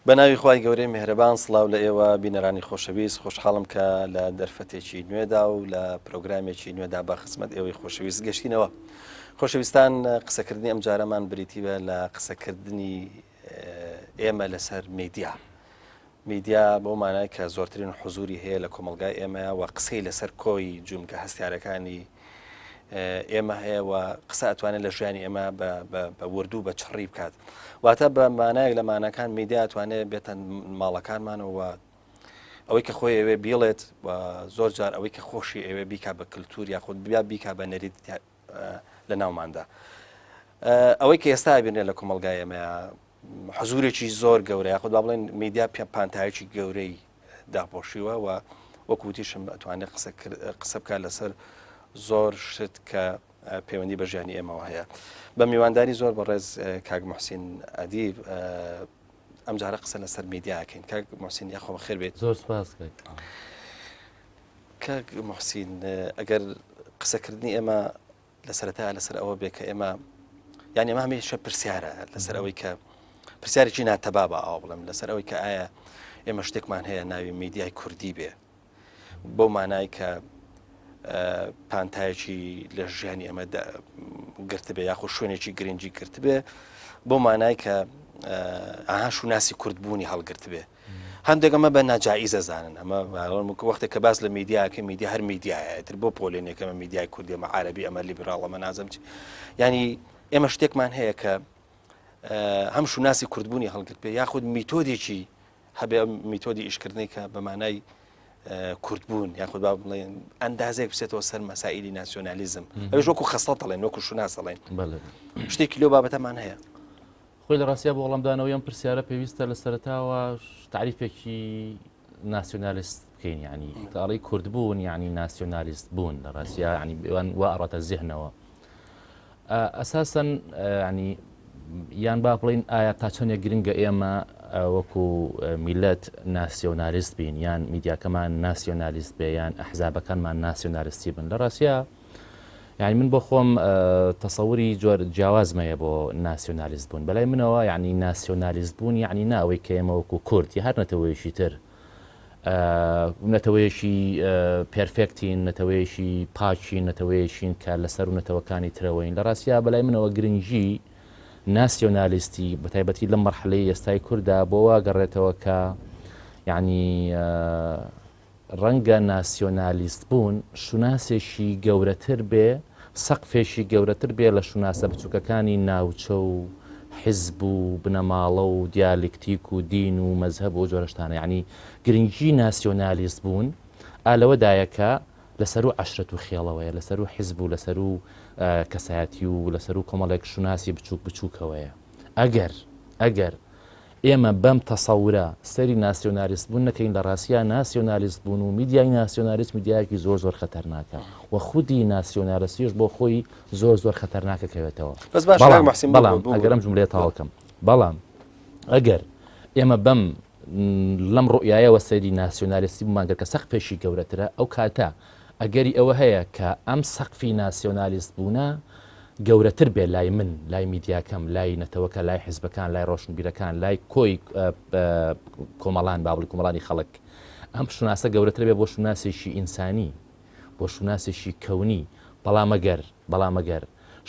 بەناوی خوای گەورەی میهرەبان سڵاو لە ئێوە بینەرانی خۆشەویست خۆشحاڵم کە لە دەرفەتێکی نوێدا و لە پرۆگرامێکی نوێدا با خزمەت ئێوەی خۆشەویست گەشتینەوە. خۆشەویستان قسەکردنی ئەم جارەمان بریتیوە لە قسەکردنی ئێمە لەسەر میدیا. میدیا بۆ مانای کە زۆرترین حوزوری هەیە لە کۆمەلگای ئێمەیە و قسەی لەسەر کۆی جومکە هەستیارەکانی ئێمە هەیە و قسە ئەتوانێت لە ژیانی ئێمە بە وردوو بە چڕی بکات. واتە بە مانایەک لە مانەکان میدیا ئەتوانێت بێتە ماڵەکانمانەوە ئەوەی کە خۆی ئەوێ بیڵێت و زۆر جار ئەوەی کە خۆشی ئێوێ بیکا بە کللتور یاخود بیا بیکا بە نەریت لە ناوماندا. ئەوەی کە ئێستا بینێت لە کۆمەلگای ئێمەیە حزورێکی زۆر گەورەیە خۆ با بڵێن میدیا پانتایکی گەورەی داپۆشیوە و وەکوتیشم ئەتوانێت قسە بکات لەسەر زۆر شت کە پەیوەندی بە ژیانی ئێمەوە هەیە. بە میوانداری زۆر بەڕێز کاک موحسین ئەدیب ئەم جارە قسە لەسەر میدیاکەین. کاک موحسین یاخۆ بەخێر بێت. زۆر سپاس کاک موحسین ئەگەر قسەکردنی ئێمە لەسەرەتا لەسەر ئەوە بێ کە ئێمە یعنی ئەمە هەمیشە پرسیارە لەسەر ئەوەی کە پرسیارێکی ناتەبا بە ئاو بڵێم لەسەر ئەوەی کە ئایا ئێمە شتێکمان هەیە ناوی میدیای کوردی بێ بۆ مانای کە پانتایکی لە ژیانی ئەمە گرت بێ یاخۆ شوێنێکی گرنگی گرت بێ بۆ مانای کە ئاها شوناسی کوردبوونی هەڵگرت بێ. هەندێک ئەمە بە ناجائیزە زانن ئەمە وەختێک کە باس لە میدیاکە میدیا هەر میدیایەتر بۆ پۆلێنێکەمە میدیای کوردی ئەمە عەرەبی ئەمە لیبراڵ ئەمە نازەم چی ینی ئێمە شتێکمان هەیە کە هەم شوناسی کوردبوونی هەڵگرت بێ یاخود میتۆدێکی هەبێ میتۆدی ئیشکردنی کە بە مانای کوردبوون یاخود با بڵێن ئەندازێک بچێتەوە سەر مەسائیلی ناسیۆنالیزم ئەوش وەکو خەسڵەت دەڵێن وەکو شوناس دەڵێن شتێکی لەو بابەتەمان هەیە. خۆی لە ڕاستیا بۆ وەڵامدانەوە ئەم پرسیارە پێویستە لە سەرەتاوە تعریفێکی ناسیۆنالیست بکەین ینی تاڵی کوردبوون ینی ناسیۆنالیست بوون لە ڕاستیا ینی وا ئەڕاتە زیهنەوە ئەساسەن ینی یان با بڵین ئایا تا چۆنێک گرنگە ئێمە وەکو میلەت ناسیۆنالیست بین یان میدیاکەمان ناسیۆنالیست بێ یان ئەحزابەکانمان ناسیۆنالیستی بن لە ڕاستیا یعنی من بۆ خۆم تەسەوری جۆر جیاوازمەیە بۆ ناسیۆنالیست بوون بەلای منەوە یعنی ناسیۆنالیست بوون یعنی ناوەی کە ئێمە وەکو کورد هەر نەتەوەیەشی تر نەتەوەیەشی پێرفێکتین نەتەوەیەشی پاچین نەتەوەیەشین کە لەسەر و نەتەوەکانی ترەوەین لە ڕاستیا بەلای منەوە گرنگی ناسیۆنالیستی بەتایبەتی لە مەرحلەی ئێستای کووردا بۆ واگەڕێتەوە کە یعنی ڕەنگە ناسیۆنالیست بوون شوناسێکی گەورەتر بێ سەقفێکی گەورەتر بێ لە شوناسە بچووکەکانی ناوچە و حیزب و بنەماڵە و دیالکتیک و دین و مەزهب و جۆرەشتانە یعنی گرنگی ناسیۆنالیست بوون ئالەوەدایەکە لەسەر و عەشرەت و خێڵەوەیە لەسەر و حیزب و لەسەر و کەسایەتی و لەسەر و کۆمەڵێک شوناسی بچووک بچووکەوەیە ئەگەر ئێمە بەم تەسەورە سەری ناسیۆنالیست بوون نەکەین لە ڕاستیا ناسیۆنالیست بوون و میدیای ناسیۆنالیست میدیایەکی زۆر زۆر خەتەرناکە و خودی ناسیۆنالیستیش بۆ خۆی زۆر زۆر خەتەرناکەکەوێتەوە. بەڵام ئەگەرم جملێ تاوەکەم بەڵام ئەگەر ئێمە بەم لەم ڕوئایەوە سەری ناسیۆنالیستی بمانگەر کە سەقفێکی گەورەترە ئەو کاتە ئەگەری ئەوە هەیە کە ئەم سەقفی ناسیۆنالیست بوونە گەورەتر بێ لای من لای میدیاکەم لای نەتەوەکە لای حیزبەکان لای ڕۆشنبیرەکان لای کۆی کۆمەڵان بابڵی کۆمەڵانی خەڵک ئەم شوناسە گەورەتر بێ بۆ شوناسێکی ئینسانی بۆ شوناسێکی کەونی بەڵام ئەگەر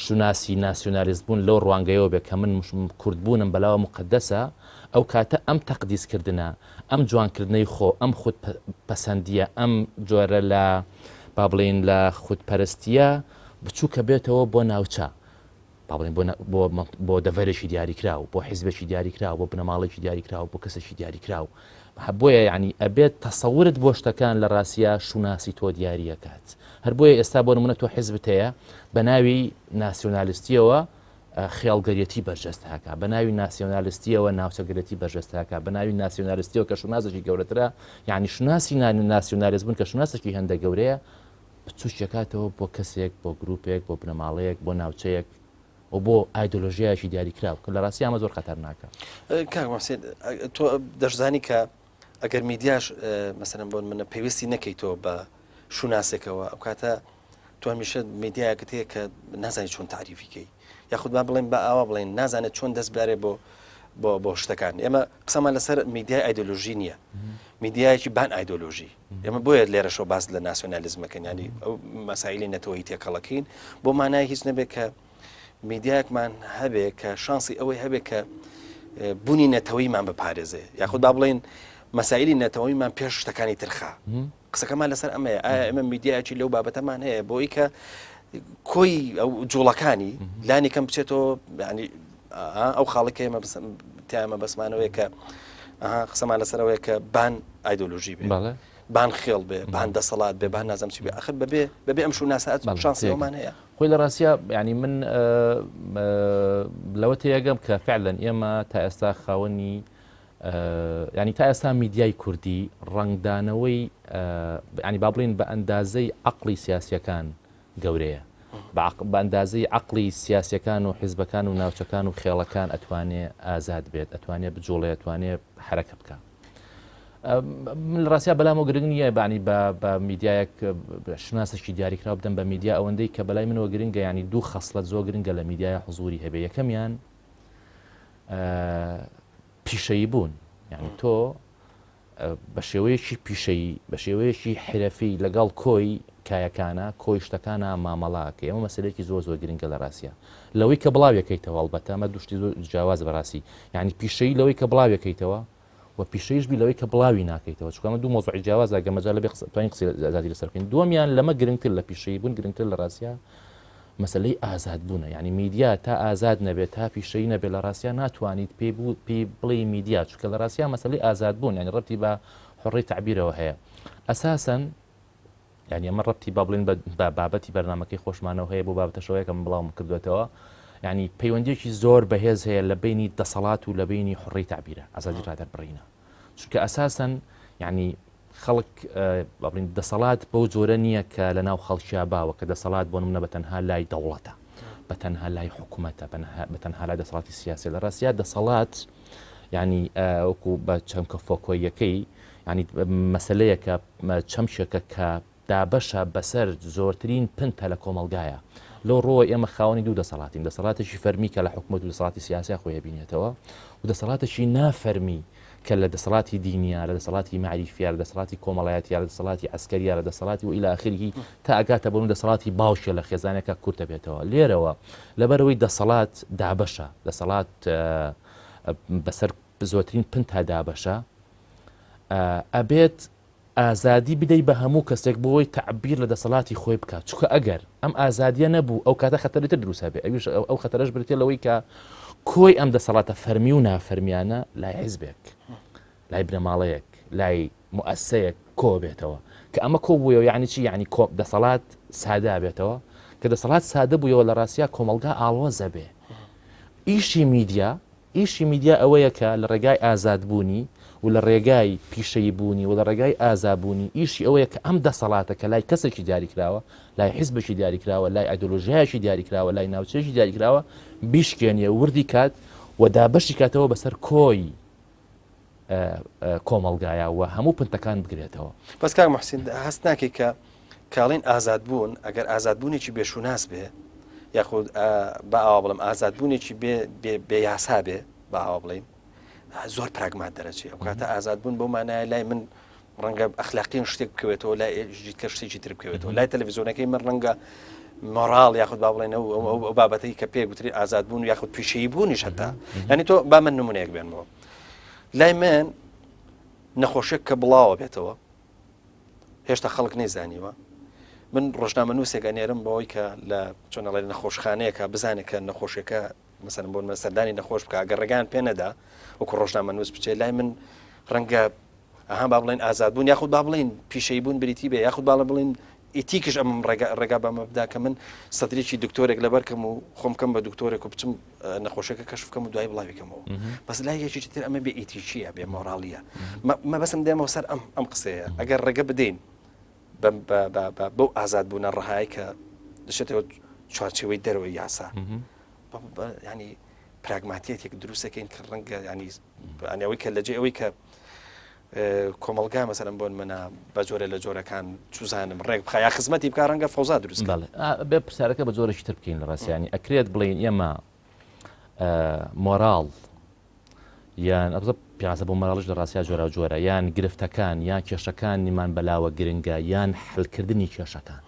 شوناسی ناسیۆنالیست بوون لەو ڕوانگەیەوە بێ کە من کوردبوونم بەلاوە مقدسە ئەو کاتە ئەم تەقدیسکردنە ئەم جوانکردنەی خۆ ئەم خود پەسەندیە ئەم جۆرە لە با بڵێن لە خودپەرستیە بچووکە بێتەوە بۆ ناوچە بۆ دەڤەرێکی دیاریکراو بۆ حیزبێکی دیاریکراو بۆ بنەماڵێکی دیاریکراو بۆ کەسێکی دیاریکراو بۆیە یعنی ئەبێت تەسەورت بۆ شتەکان لە ڕاستیا شوناسی تۆ دیاریەکات هەر بۆیە ئێستا بۆ نمونە تۆ حیزبت هەیە بە ناوی ناسیۆنالیستیەوە خێڵگەریەتی بەرجەستاکە بە ناوی ناسیۆنالیستیەوە ناوچەگرێتی بەرجەستاکە بە ناوی ناسیۆنالیستیەوە کە شوناسێکی گەورەترە یعنی شوناسی ناسیۆنالیست بوون کە شوناسێکی هەندە گەورەیە تووشەکاتەوە بۆ کەسێک بۆ گروپێک بۆ بنەماڵەیەک بۆ ناوچەیەک و بۆ ئایدۆلۆژیایەکی دیاریکراو کە لە ڕاستی ئەمە زۆر خەتەرناکە. کاک موحسین تۆ دەشزانی کە ئەگەر میدیاش مەسەلەن بۆ منە پێویستی نەکەیتەوە بە شوناسێکەوە ئەو کاتە تۆ هەمیشە میدیایەکەت هەیە کە نازانی چۆن تعریفیکەی یاخود با بڵێن بە ئاوا بڵێن نازانێت چۆن دەست بارێ بۆ شتەکان ئێمە قسەمان لەسەر میدیای ئایدۆلۆژی نییە میدیایکی بان ئایدۆلۆژی ئێمە بۆیە لێرەشەوە باس لە ناسیۆنالیزمەکەن ینی ئەو مەسائلی نەتەوەی تێکەڵەکەین بۆ مانای هیچ نەبێت کە میدیایەکمان هەبێ کە شانسی ئەوەی هەبێت کە بوونی نەتەوەیمان بپارێزێ یاخود با بڵێن مەسائلی نەتەوەیمان پێش شتەکانی ترخا قسەکەمان لەسەر ئەمەیە ئایا ئێمە میدیایکی لەو بابەتەمان هەیە بۆی کە کۆی ئەو جوڵەکانی لانی کەم بچێتەوە ینی ئەو خاڵێکی ئێمە تیامە بەسمانەوەی کە قسەمان لەسەرەوەی کە بان ئایدۆلۆژی بێ بان خێڵ بێ بان دەسەڵات بێ بان نازەم چی بێ ئەخر بەبێ ئەم شوناسات شانسی ئەومان هەیە خۆی لە ڕاستە ینی من لەوە تێگەم کە فعلا ئێمە تا ئێستا خاوەنی ینی تا ئێستا میدیای کوردی ڕنگدانەوەی ینی با بڵێن بە ئەندازەی عەقڵی سیاسیەکان گەورەیە بە ئەندازەی عەقڵی سیاسیەکان و حیزبەکان و ناوچەکان و خێڵەکان ئەتوانێت ئازاد بێت ئەتوانێت بجوڵێ ئەتوانێت حرەکە بکە من لە ڕاستە بەلامەوە گرنگ نییە بانی بە میدیایەک شناسەکی دیاریکراوە بدەم بە میدیا ئەوەندەی کە بەلای منەوە گرنگە ینی دوو خەسڵەت زۆر گرنگە لە میدیای حوزوری هەبێ یەکەمیان پیشەیی بوون یعنی تۆ بە شێوەیەکی پیشەیی بە شێوەیەکی حرەفی لەگەڵ کۆی کایەکانە کۆی شتەکانە مامەڵاکە ئەمە مەسلەیەکی زۆر زۆر گرنگە لە ڕاستە لەوەی کە بڵاوەکەیتەوە ئەڵبەتە ئەمە دوشتی زۆر جیاواز بەڕاستی یعنی پیشەیی لەوەی کە بڵاوەکەیتەوە و پیشەیش بی لەوەی کە بڵاوی ناکەیتەوە چونکە ئەمە دوو مۆزوعی جیاوازە گەمەجا لەبێ توانین قسەی ئازادی لەسەر بکەین دووەمیان لەمە گرنگتر لە پیشەیی بوون گرنگتر لە ڕاستە مەسلەی ئازاد بوونە یعنی میدیا تا ئازاد نەبێت تا پیشەیی نەبێت لە ڕاستە ناتوانیت پێی بڵێ میدیا چونکە لە ڕاستە مەسلەی ئازاد بوون یعنی ڕەتی بە حڕی تعبیرەوە هەیە ئەساساً یعنی ئەمە ڕەتی با بڵێن بە بابەتی بەرنامەکەی خۆشمانەوە هەیە بۆ بابەتەشەوەیە کەم بڵاوم کردوێتەوە یعنی پەیوەندیێکی زۆر بەهێز هەیە لە بینی دەسەڵات و لە بینی حڕی تعبیرە ئازادی ڕادەربڕینە چونکە ئەساساً یعنی خەڵک بڵین دەسەڵات بەو جۆرە نییە کە لە ناو خەڵکییا باوە کە دەسەڵات بۆ نمونە بەتەنها لای دەوڵەتە بەتەنها لای حکوومەتە بەتەنها لای دەسەڵاتی سیاسی لە ڕاستە دەسەڵات ینی وەکو بە چەمکە فۆکۆیەکەی ینی مەسلەیە کە چەمشێکە کە دابەشە بەسەر زۆرترین پنتە لە کۆمەلگایە لەو ڕۆ ئێمە خاوەنی دوو دەسەڵاتین دەسەڵاتێکی فەرمی کە لە حکوومەت و دەسەڵاتی سیاسی خۆی بینێتەوە و دەسەڵاتێکی نافەرمی کە لە دەسەڵاتی دینیە لە دەسەڵاتی معریفیە لە دەسەڵاتی کۆمەڵایەتیە لە دەسەڵاتی عسکەریە لە دەسەڵاتی و ئیلا ئاخریه تا ئەگاتە بۆ دەسەڵاتی باوشە لە خێزانێکە کورتە بێتەوە لێرەوە لەبەرەوەی دەسەڵات دابەشە دەسەڵات بەسەر زۆرترین پنتا دابەشە ئەبێت ئازادی بدەی بە هەموو کەسێک بۆی تعبیر لە دەسەڵاتی خۆی بکات چونکە ئەگەر ئەم ئازادیە نەبوو ئەو کاتە خەتەرێتتر دروست هەبێ ئەویش ئەو خەتەرەش برێتێ لەوەی کە کۆی ئەم دەسەڵاتە فەرمی و نافەرمیانە لای حیزبێک لای بنەماڵەیەک لای مؤسسەیەک کۆ بێتەوە کە ئەمە کۆ بوویەوە یعنی چی یعنی دەسەڵات سادا بێتەوە کە دەسەڵات سادە بوویەوە لە ڕاستیا کۆمەلگا ئاڵۆزە بێ ئیشی میدیا ئەوەیە کە لە ڕێگای ئازادبوونی و لە ڕێگای پیشەیی بوونی و لە ڕێگای ئازابوونی ئیشی ئەوەیە کە ئەم دەسەڵاتە کە لای کەسێکی دیاریکراوە لای حیزبێکی دیاریکراوە لای ئایدۆلۆژیایەکی دیاریکراوە لای ناوچەیەکی دیاریکراوە بیشکێنیە وردی کات و دابەشی کاتەوە بەسەر کۆی کۆمەلگایە و هەموو پنتەکان بگرێتەوە بەس کاک موحسین هەست ناکەی کە کاڵین ئازادبوون ئەگەر ئازادبوونێکی بێشوناس بێ یاخود بە ئاوا بڵم ئازادبوونێکی بێ یاسا بێ بە ئاوا بڵین زۆر پراگمات دەرەچێت ئەو کاتە ئازادبوون بۆ مانایە لای من ڕەنگە ئەخلاقیین شتێک بکەوێتەوە لای کە شتێکی تر بکەوێتەوە لای تەلەڤیزیۆنەکەی من ڕەنگە مۆراڵ یاخود با بڵێن ئەو بابەتەی کە پێ گوتری ئازادبوون یاخود پیشەیی بوونیش هەتا ینی تۆ با من نمونەیەک بێنمەوە لای من نەخۆشیێک کە بڵاوە بێتەوە هێشتا خەڵک نەیزانیوە من ڕۆژنامە نووسێک ئەنێرم بەوەی کە لە چۆنەڵێ نەخۆشخانەیەکە بزانێت کە نەخۆشیەکە مەسەلەن بۆ سەردانی نەخۆش بکە ئەگەر ڕێگان پێ نەدا وەکو ڕۆژنامە نووس بچێت لای من ڕەنگە ئەها با بڵێن ئازادبوون یاخود با بڵێن پیشەیی بوون بریتی بێ یاخود با بڵێن ئیتیکش ئەم ڕێگا بەمە بدا کە من سەدرێکی دکتۆرێک لەبەرکەم و خۆم کەم بە دکتۆرێک و بچم نەخۆشیەکە کەشف بکەم و دوای بڵاویکەمەوە بەس لای یەکێکی تر ئەمە بێ ئیتیکیە بێ مۆراڵیە مە بەسم دێمەوە سەر ئەم قسەیە ئەگەر ڕێگە بدەین بەو ئازادبوونە ڕەهایی کە دەشێتەوە چوارچێوەی دەرەوەی یاسا ینی پراگماتیەتێک دروستەکەین کە ڕەنگە ینیەوەی کە لەجێ ئەوەی کە کۆمەلگا مەسەلەن بۆن منە بە جۆرە لە جۆرەکان چوزانم ڕێک بخە یا خزمەتی بکە ڕەنگە فەوزا دروست بێ پرسیارەکە بە جۆرەی تر بکەین لە ڕاستیانی ئەکرێت بڵێن ئێمە مۆراڵ یان ئەبزە پیاسە بۆ مەراڵش لە ڕاستیا جۆرا و جۆرە یان گرفتەکان یان کێشەکانیمان بەلاوە گرنگە یان حلکردنی کێشەکان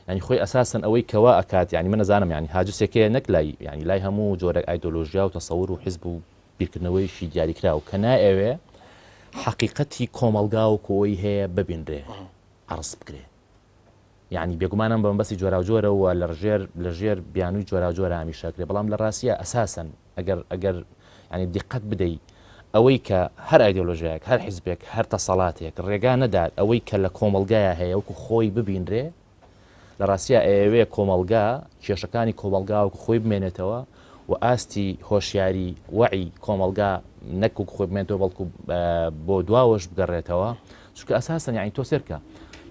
ینی خۆی ئەساسن ئەوەی کەوا ئەکات ینی من نەزانم ینی هاجوسێکەیە نەک لای ینی لای هەموو جۆرە ئایدۆلۆژیا و تەسەور و حیزب و بیرکردنەوەیشی دیاریکرا و کە نائەوێ حقیقەتی کۆمەلگا و کۆی هەیە ببینرێ عرض بکرێ یعنی بێگومانم بەم بەسی جۆرا و جۆرەوە لە ژێر بیانووی جۆرا و جۆرە هەمیشەکرێ بەڵام لە ڕاستیە ئەساسن ئەگەر ینی دیقەت بدەیت ئەوەی کە هەر ئایدۆلۆژیایەک هەر حیزبێک هەر تەسەڵاتێک ڕێگا نەدات ئەوەی کە لە کۆمەلگایە هەیە وەکو خۆی ببینرێ لە ڕاستیە ئەوێ کۆمەلگا کێشەکانی کۆمەلگا وەکو خۆی بمێنێتەوە و ئاستی هۆشیاری وعی کۆمەلگا نەکو خۆی بمێنێتەوە بەڵکو بۆ دواوەش بگەڕێتەوە چونکە ئەساسن یعنی تۆ سێرکە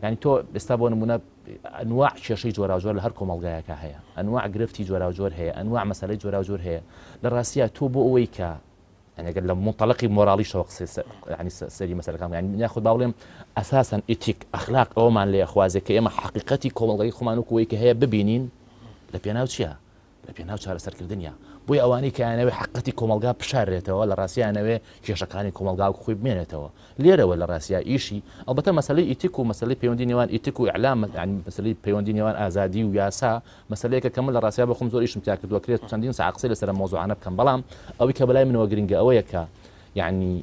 ینی تۆ ئێستا بۆ نمونە ئەنواع کێشەی جۆرا و جۆر لە هەر کۆمەلگایەکە هەیە ئەنواع گرفتی جۆرا و جۆر هەیە ئەنواع مەسەلەی جۆرا و جۆر هەیە لە ڕاستیە تۆ بۆ ئەوەی کە ئەگەر لە منطلقی مۆراڵی شەوە ینی سەری مەسەلەکان ینی یاخود با بڵێم ئەساساً ئیتیک ئەخلاق ئەومان لێ خوازێک کە ئێمە حقیقەتی کۆمەلگای خۆمان وەکوەوەی کە هەیە ببینین لە پێناو چییە؟ لە پێناو چارەسەرکردنیە بۆی ئەوانەی کە یانەوێ حقیقەتی کۆمەلگا بشارێتەوە لە ڕاستیانەوێ کێشەکانی کۆمەلگا خۆی بمێنێتەوە لێرەوە لە ڕاستیا ئیشی ئەلبەتە مەسەلەی ئیتیک و مەسەلەی پەیوەندی نێوان ئیتیک و ئیعلام ینی مەسەلەی پەیوەندی نێوان ئازادی و یاسا مەسەلەیەکە کە من لە ڕاستیا بەخۆم زۆر ئیشم تیا کردووە کرێت چەندین ساعت قسەی لەسەر مۆزوعانە بکەم بەڵام ئەوەی کە بەلای منەوە گرنگە ئەوەیە کە یعنی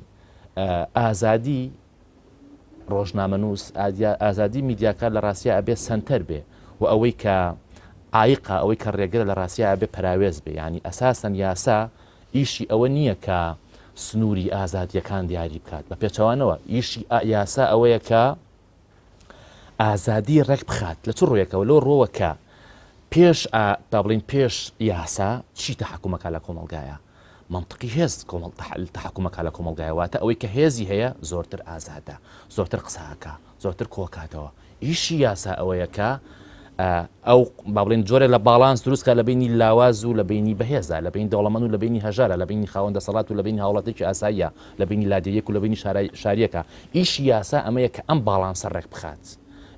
ئازادی ڕۆژنامەنووس ئازادی میدیاکار لە ڕاستیا ئەبێ سنتەر بێ و ئەوەی کە عایقا ئەوەی کە ڕێگرە لە ڕاستیا ئەبێ پەراوێز بێ ینی ئەساسەن یاسا ئیشی ئەوە نییە کە سنووری ئازادیەکان دیاری بکات بە پێچەوانەوە ئیشی یاسا ئەوەیە کە ئازادی ڕێک بخات لە چ ڕۆیەکەوە لەو ڕۆوە کە پێش با بڵین پێش یاسا چی تەحکومەکە لە کۆمەلگایە منطقی هێز تەحکومەکە لە کۆمەلگایەواتە ئەوەی کە هێزی هەیە زۆرتر ئازادە زۆرتر قساکە زۆرتر کۆکاتەوە ئیشی یاسا ئەوەیە کە ئەو با بڵێن جۆرە لە باڵانس دروستکە لە بینی لاواز و لە بینی بەهێزە لە بین دەوڵەمەند و لە بینی هەژارە لە بینی خاوەندە دەسەڵات و لە بینی هاوڵاتێکی ئاساییە لە بینی لادێیەک و لە بینی شاریەکە ئیشی یاسا ئەمەیە کە ئەم باڵانسە ڕێک بخات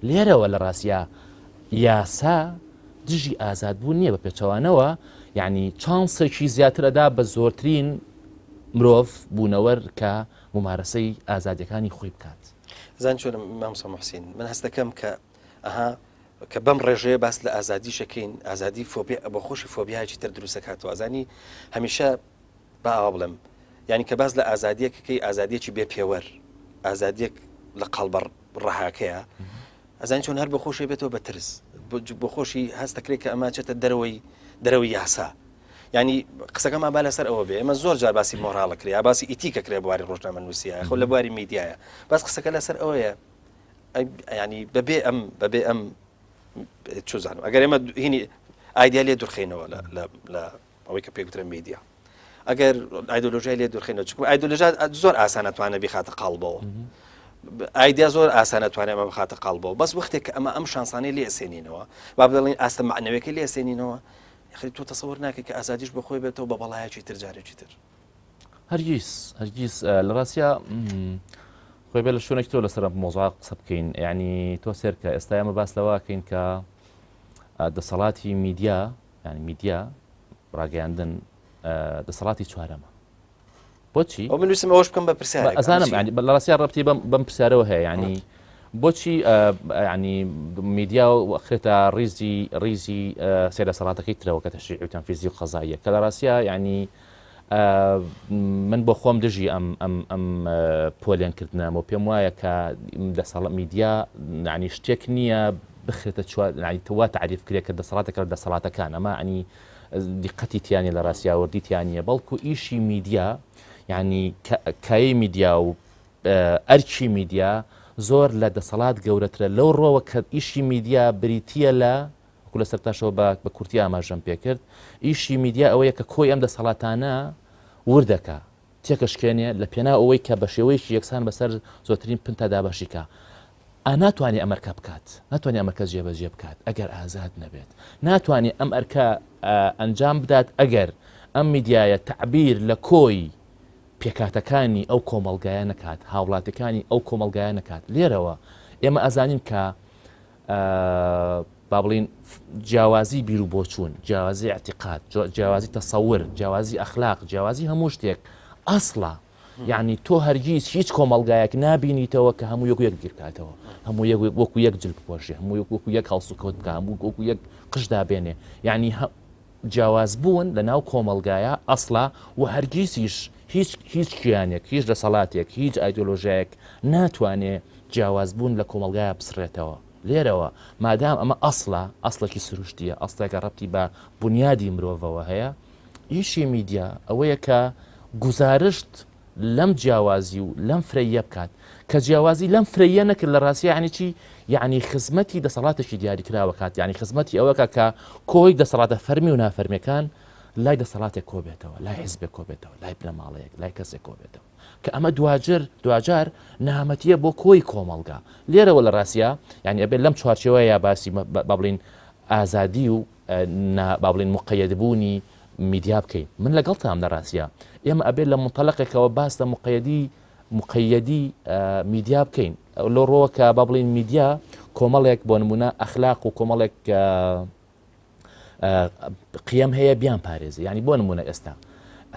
لێرەوە لە ڕاستیا یاسا دژی ئازادبوون نییە بە پێچەوانەوە یعنی چانسێکی زیاتر ئەدا بە زۆرترین مرۆڤ بوونەوەر کە ممارەسەی ئازادیەکانی خۆی بکات زان چۆن مامۆستا موحسین من هەست دەکەم کە ئەها کە بەم ڕێژەیە باس لە ئازادی شەکەین ئازادی فۆبیا بە خۆشی فۆبیایکی تر دروست دەکاتەوە ئازانی هەمیشە باوا بڵێم ینی کە باس لە ئازادیەکەکەی ئازادیەکی بێ پێوەەر ئازادیەک لە قەڵبەر ڕەهاکەیە ئەزانی چۆن هەر بە خۆشی بێتەوە بە ترس بۆ خۆشی هەست دەکرێت کە ئەمە چێتە دەرەوەی یاسا ینی قسەکەمان با لەسەر ئەوە بێ ئێمە زۆر جار باسی مۆراڵەکرێ یا باسی ئیتیکە کرێ بواری ڕۆژنامەنووسیە خۆ لە بواری میدیایە باس قسەکە لەسەر ئەوەیە ینی بەبێ ئەم چۆ زانم ئەگەر ئێمە هینی ئایدیا لێ دوورخینەوە لە ئەوەی کە پێگوترە میدیا ئەگەر ئایدۆلۆژیای لێ دوورخینەوە چونکە ئایدۆلۆژیا زۆر ئاسانەتوانە بخاتە قاڵبەوە ئایدیا زۆر ئاسانەتوانێت ئەمە بخاتە قاڵبەوە بەس وەختێک کە ئەمە ئەم شانسانەی لێ ئەسێنینەوە با بدەڵین ئاستە معنەوەیەکەی لێ ئەسێنینەوە خەری تۆ تەسەوەر ناکەی کە ئازادیش بەخۆی بێتەوە بە بەڵایەکی تر جارێکی تر هەرگیز لە ڕاستیا خۆی بێ لە شوێنێک تۆ لەسەر مۆزوع قسە بکەین ینی تۆ سێرکە ئێستا ئێمە باس لەواکەین کە دەسەڵاتی میدیا ینی میدیا ڕاگەیاندن دەسەڵاتی چوارەمە بۆچی ئەو بنووسم ئەوەش بکەم بە پرسیارێک ئەزانم ینی لە ڕاستیا ڕەبتی بەم پرسیارەوە هەیە ینی بۆچی ینی میدیا خێتە ڕیزی سێدەسەڵاتەکەی ترەوە کە تەشریع و تەنفیزی و قەزاییە کە لە ڕاستیا ینی من بۆ خۆم دژی ئەم پۆلێنکردنەوە پێم وایە کە دەسەڵات میدیا ینی شتێک نییە بخێتە توا تعریف کرێت کە دەسەڵاتەکە لە دەسەڵاتەکان ئەمە ینی دیقەتی تیانی لە ڕاستیاوەردی تیانە بەڵکو ئیشی میدیا ینی کای میدیا و ئەرکی میدیا زۆر لە دەسەڵات گەورەترە لەو ڕۆوە کە ئیشی میدیا بریتیە لە لە سەرتاشەوە بە کورتی ئاماژەم پێ کرد ئیشی میدیا ئەوەیە کە کۆی ئەم دەسەڵاتانە وردەکە تێکەشکێنێ لە پێنا ئەوەی کە بە شێوەیەکی یەکسان بەسەر زۆرترین پنتە دابەشیکە ناتوانێت ئەمەرکە بکات ناتوانێت ئەمەکە جێبەجێ بکات ئەگەر ئازاد نەبێت ناتوانێت ئەم ئەرکە ئەنجام بدات ئەگەر ئەم میدیایە تعبیر لە کۆی پێکاتەکانی ئەو کۆمەلگایە نەکات هاوڵاتەکانی ئەو کۆمەلگایە نەکات لێرەوە ئێمە ئەزانین کە با بڵین جیاوازی بیر و بۆچوون جیاوازی اعتقاد جیاوازی تەسەور جیاوازی ئەخلاق جیاوازی هەموو شتێک ئەسڵە یعنی تۆ هەرگیز هیچ کۆمەڵگایەک نابینیتەوە کە هەموو یەک گیرکاتەوە هەموو وەکو یەک جلب پۆشێ هەموو وەکو یەک هەڵسوکەوت بکە هەموو وەکو یەک قشدا بێنێ یعنی جیاواز بوون لە ناو کۆمەڵگایە ئەسڵە و هەرگیزیش هیچ کیانێک هیچ دەسەڵاتێک هیچ ئایدۆلۆژیایەک ناتوانێت جیاواز بوون لە کۆمەلگایە بسرێتەوە لێرەوە مادام ئەمە ئەسڵێکی سروشتیە ئەسڵێکە ڕەتی بە بنیادی مرۆڤەوە هەیە ئیشی میدیا ئەوەیە کە گزارشت لەم جیاوازی و لەم فرەیە بکات کە جیاوازی لەم فرەیە نەکرد لە ڕاستی یعنی چی یعنی خزمەتی دەسەڵاتێکی دیاریکراوەکات یعنی خزمەتی ئەوەکە کە کۆی دەسەڵاتە فەرمی و نافەرمیەکان لای دەسەڵاتێک کۆبێتەوە لای حیزبێک کۆبێتەوە لای بنەماڵەیەک لای کەسێک کۆبێتەوە کە ئەمە دوجار نامەتیە بۆ کۆی کۆمەڵگا لێرەوە لە ڕاستە یعنی ئەبێت لەم چوارچێوەیە باسی بڵین ئازادی و بڵین مقەیەدبوونی میدیا بکەین من لەگەڵتان لە ڕاستە ئێمە ئەبێت لە منتەلقێکەوە باس لە مقەیەدی میدیا بکەین لە ڕۆوە کە با بڵین میدیا کۆمەڵێک بۆ نمونە ئەخلاق و کۆمەڵێک قیەم هەیە بیان پارێزی ینی بۆ نمونە ئێستا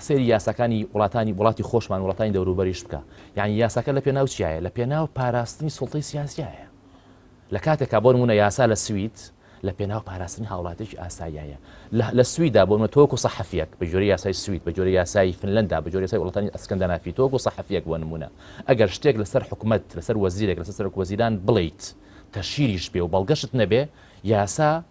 سەیری یاساکانی وڵاتی خۆشمان وڵاتانی دەوروبەریش بکە یعنی یاساکە لە پێناو چیایە لە پێناو پاراستنی سوڵتەی سیاسیایە لە کاتێکا بۆ نمونە یاسا لە سوید لە پێناو پاراستنی هاوڵاتێکی ئاساییە لە سویدا بۆ نمونە تۆکو سەحەفیەک بە جۆری یاسای سوید بە جۆری یاسای فنلەندا بە جۆری یاسای وڵاتانی ئەسکەندەنافی تۆکو سەحەفیەک بۆ نمونە ئەگەر شتێک لەسەر حکومەت لەسەر وەزیرێک لەسەر سەرۆک وەزیران بڵیت تەشیریش بێ و بەڵگەشت نەبێ یاسا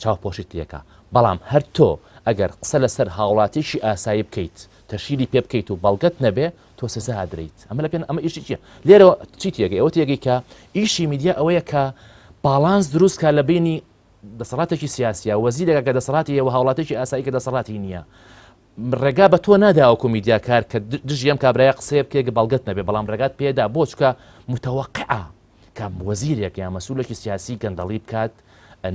چاوپۆشیت لێکە بەڵام هەر تۆ ئەگەر قسە لەسەر هاوڵاتێکی ئاسایی بکەیت تەشیری پێ بکەیت و بەڵگەت نەبێ تۆ سزا ئەدرێیت ئەمە لە پێن ئەمە ئیشی چیە لێرەوە چی تێگەی ئەوە تێگەی کە ئیشی میدیا ئەوەیە کە باڵانس دروستکە لە بینی دەسەڵاتێکی سیاسیە وەزیرێکە کە دەسەڵاتی و هاوڵاتێکی ئاسایی کە دەسەڵاتی نییە ڕێگا بە تۆ ناداوەکو میدیاکار کە دژیم کابراایە قسەیە بکێ بەڵگەت نەبێ بەڵام ڕێگات پێدا بۆ چکە متەوەقعە کە وەزیرێک یا مەسوولێکی سیاسی گەندەڵی بکات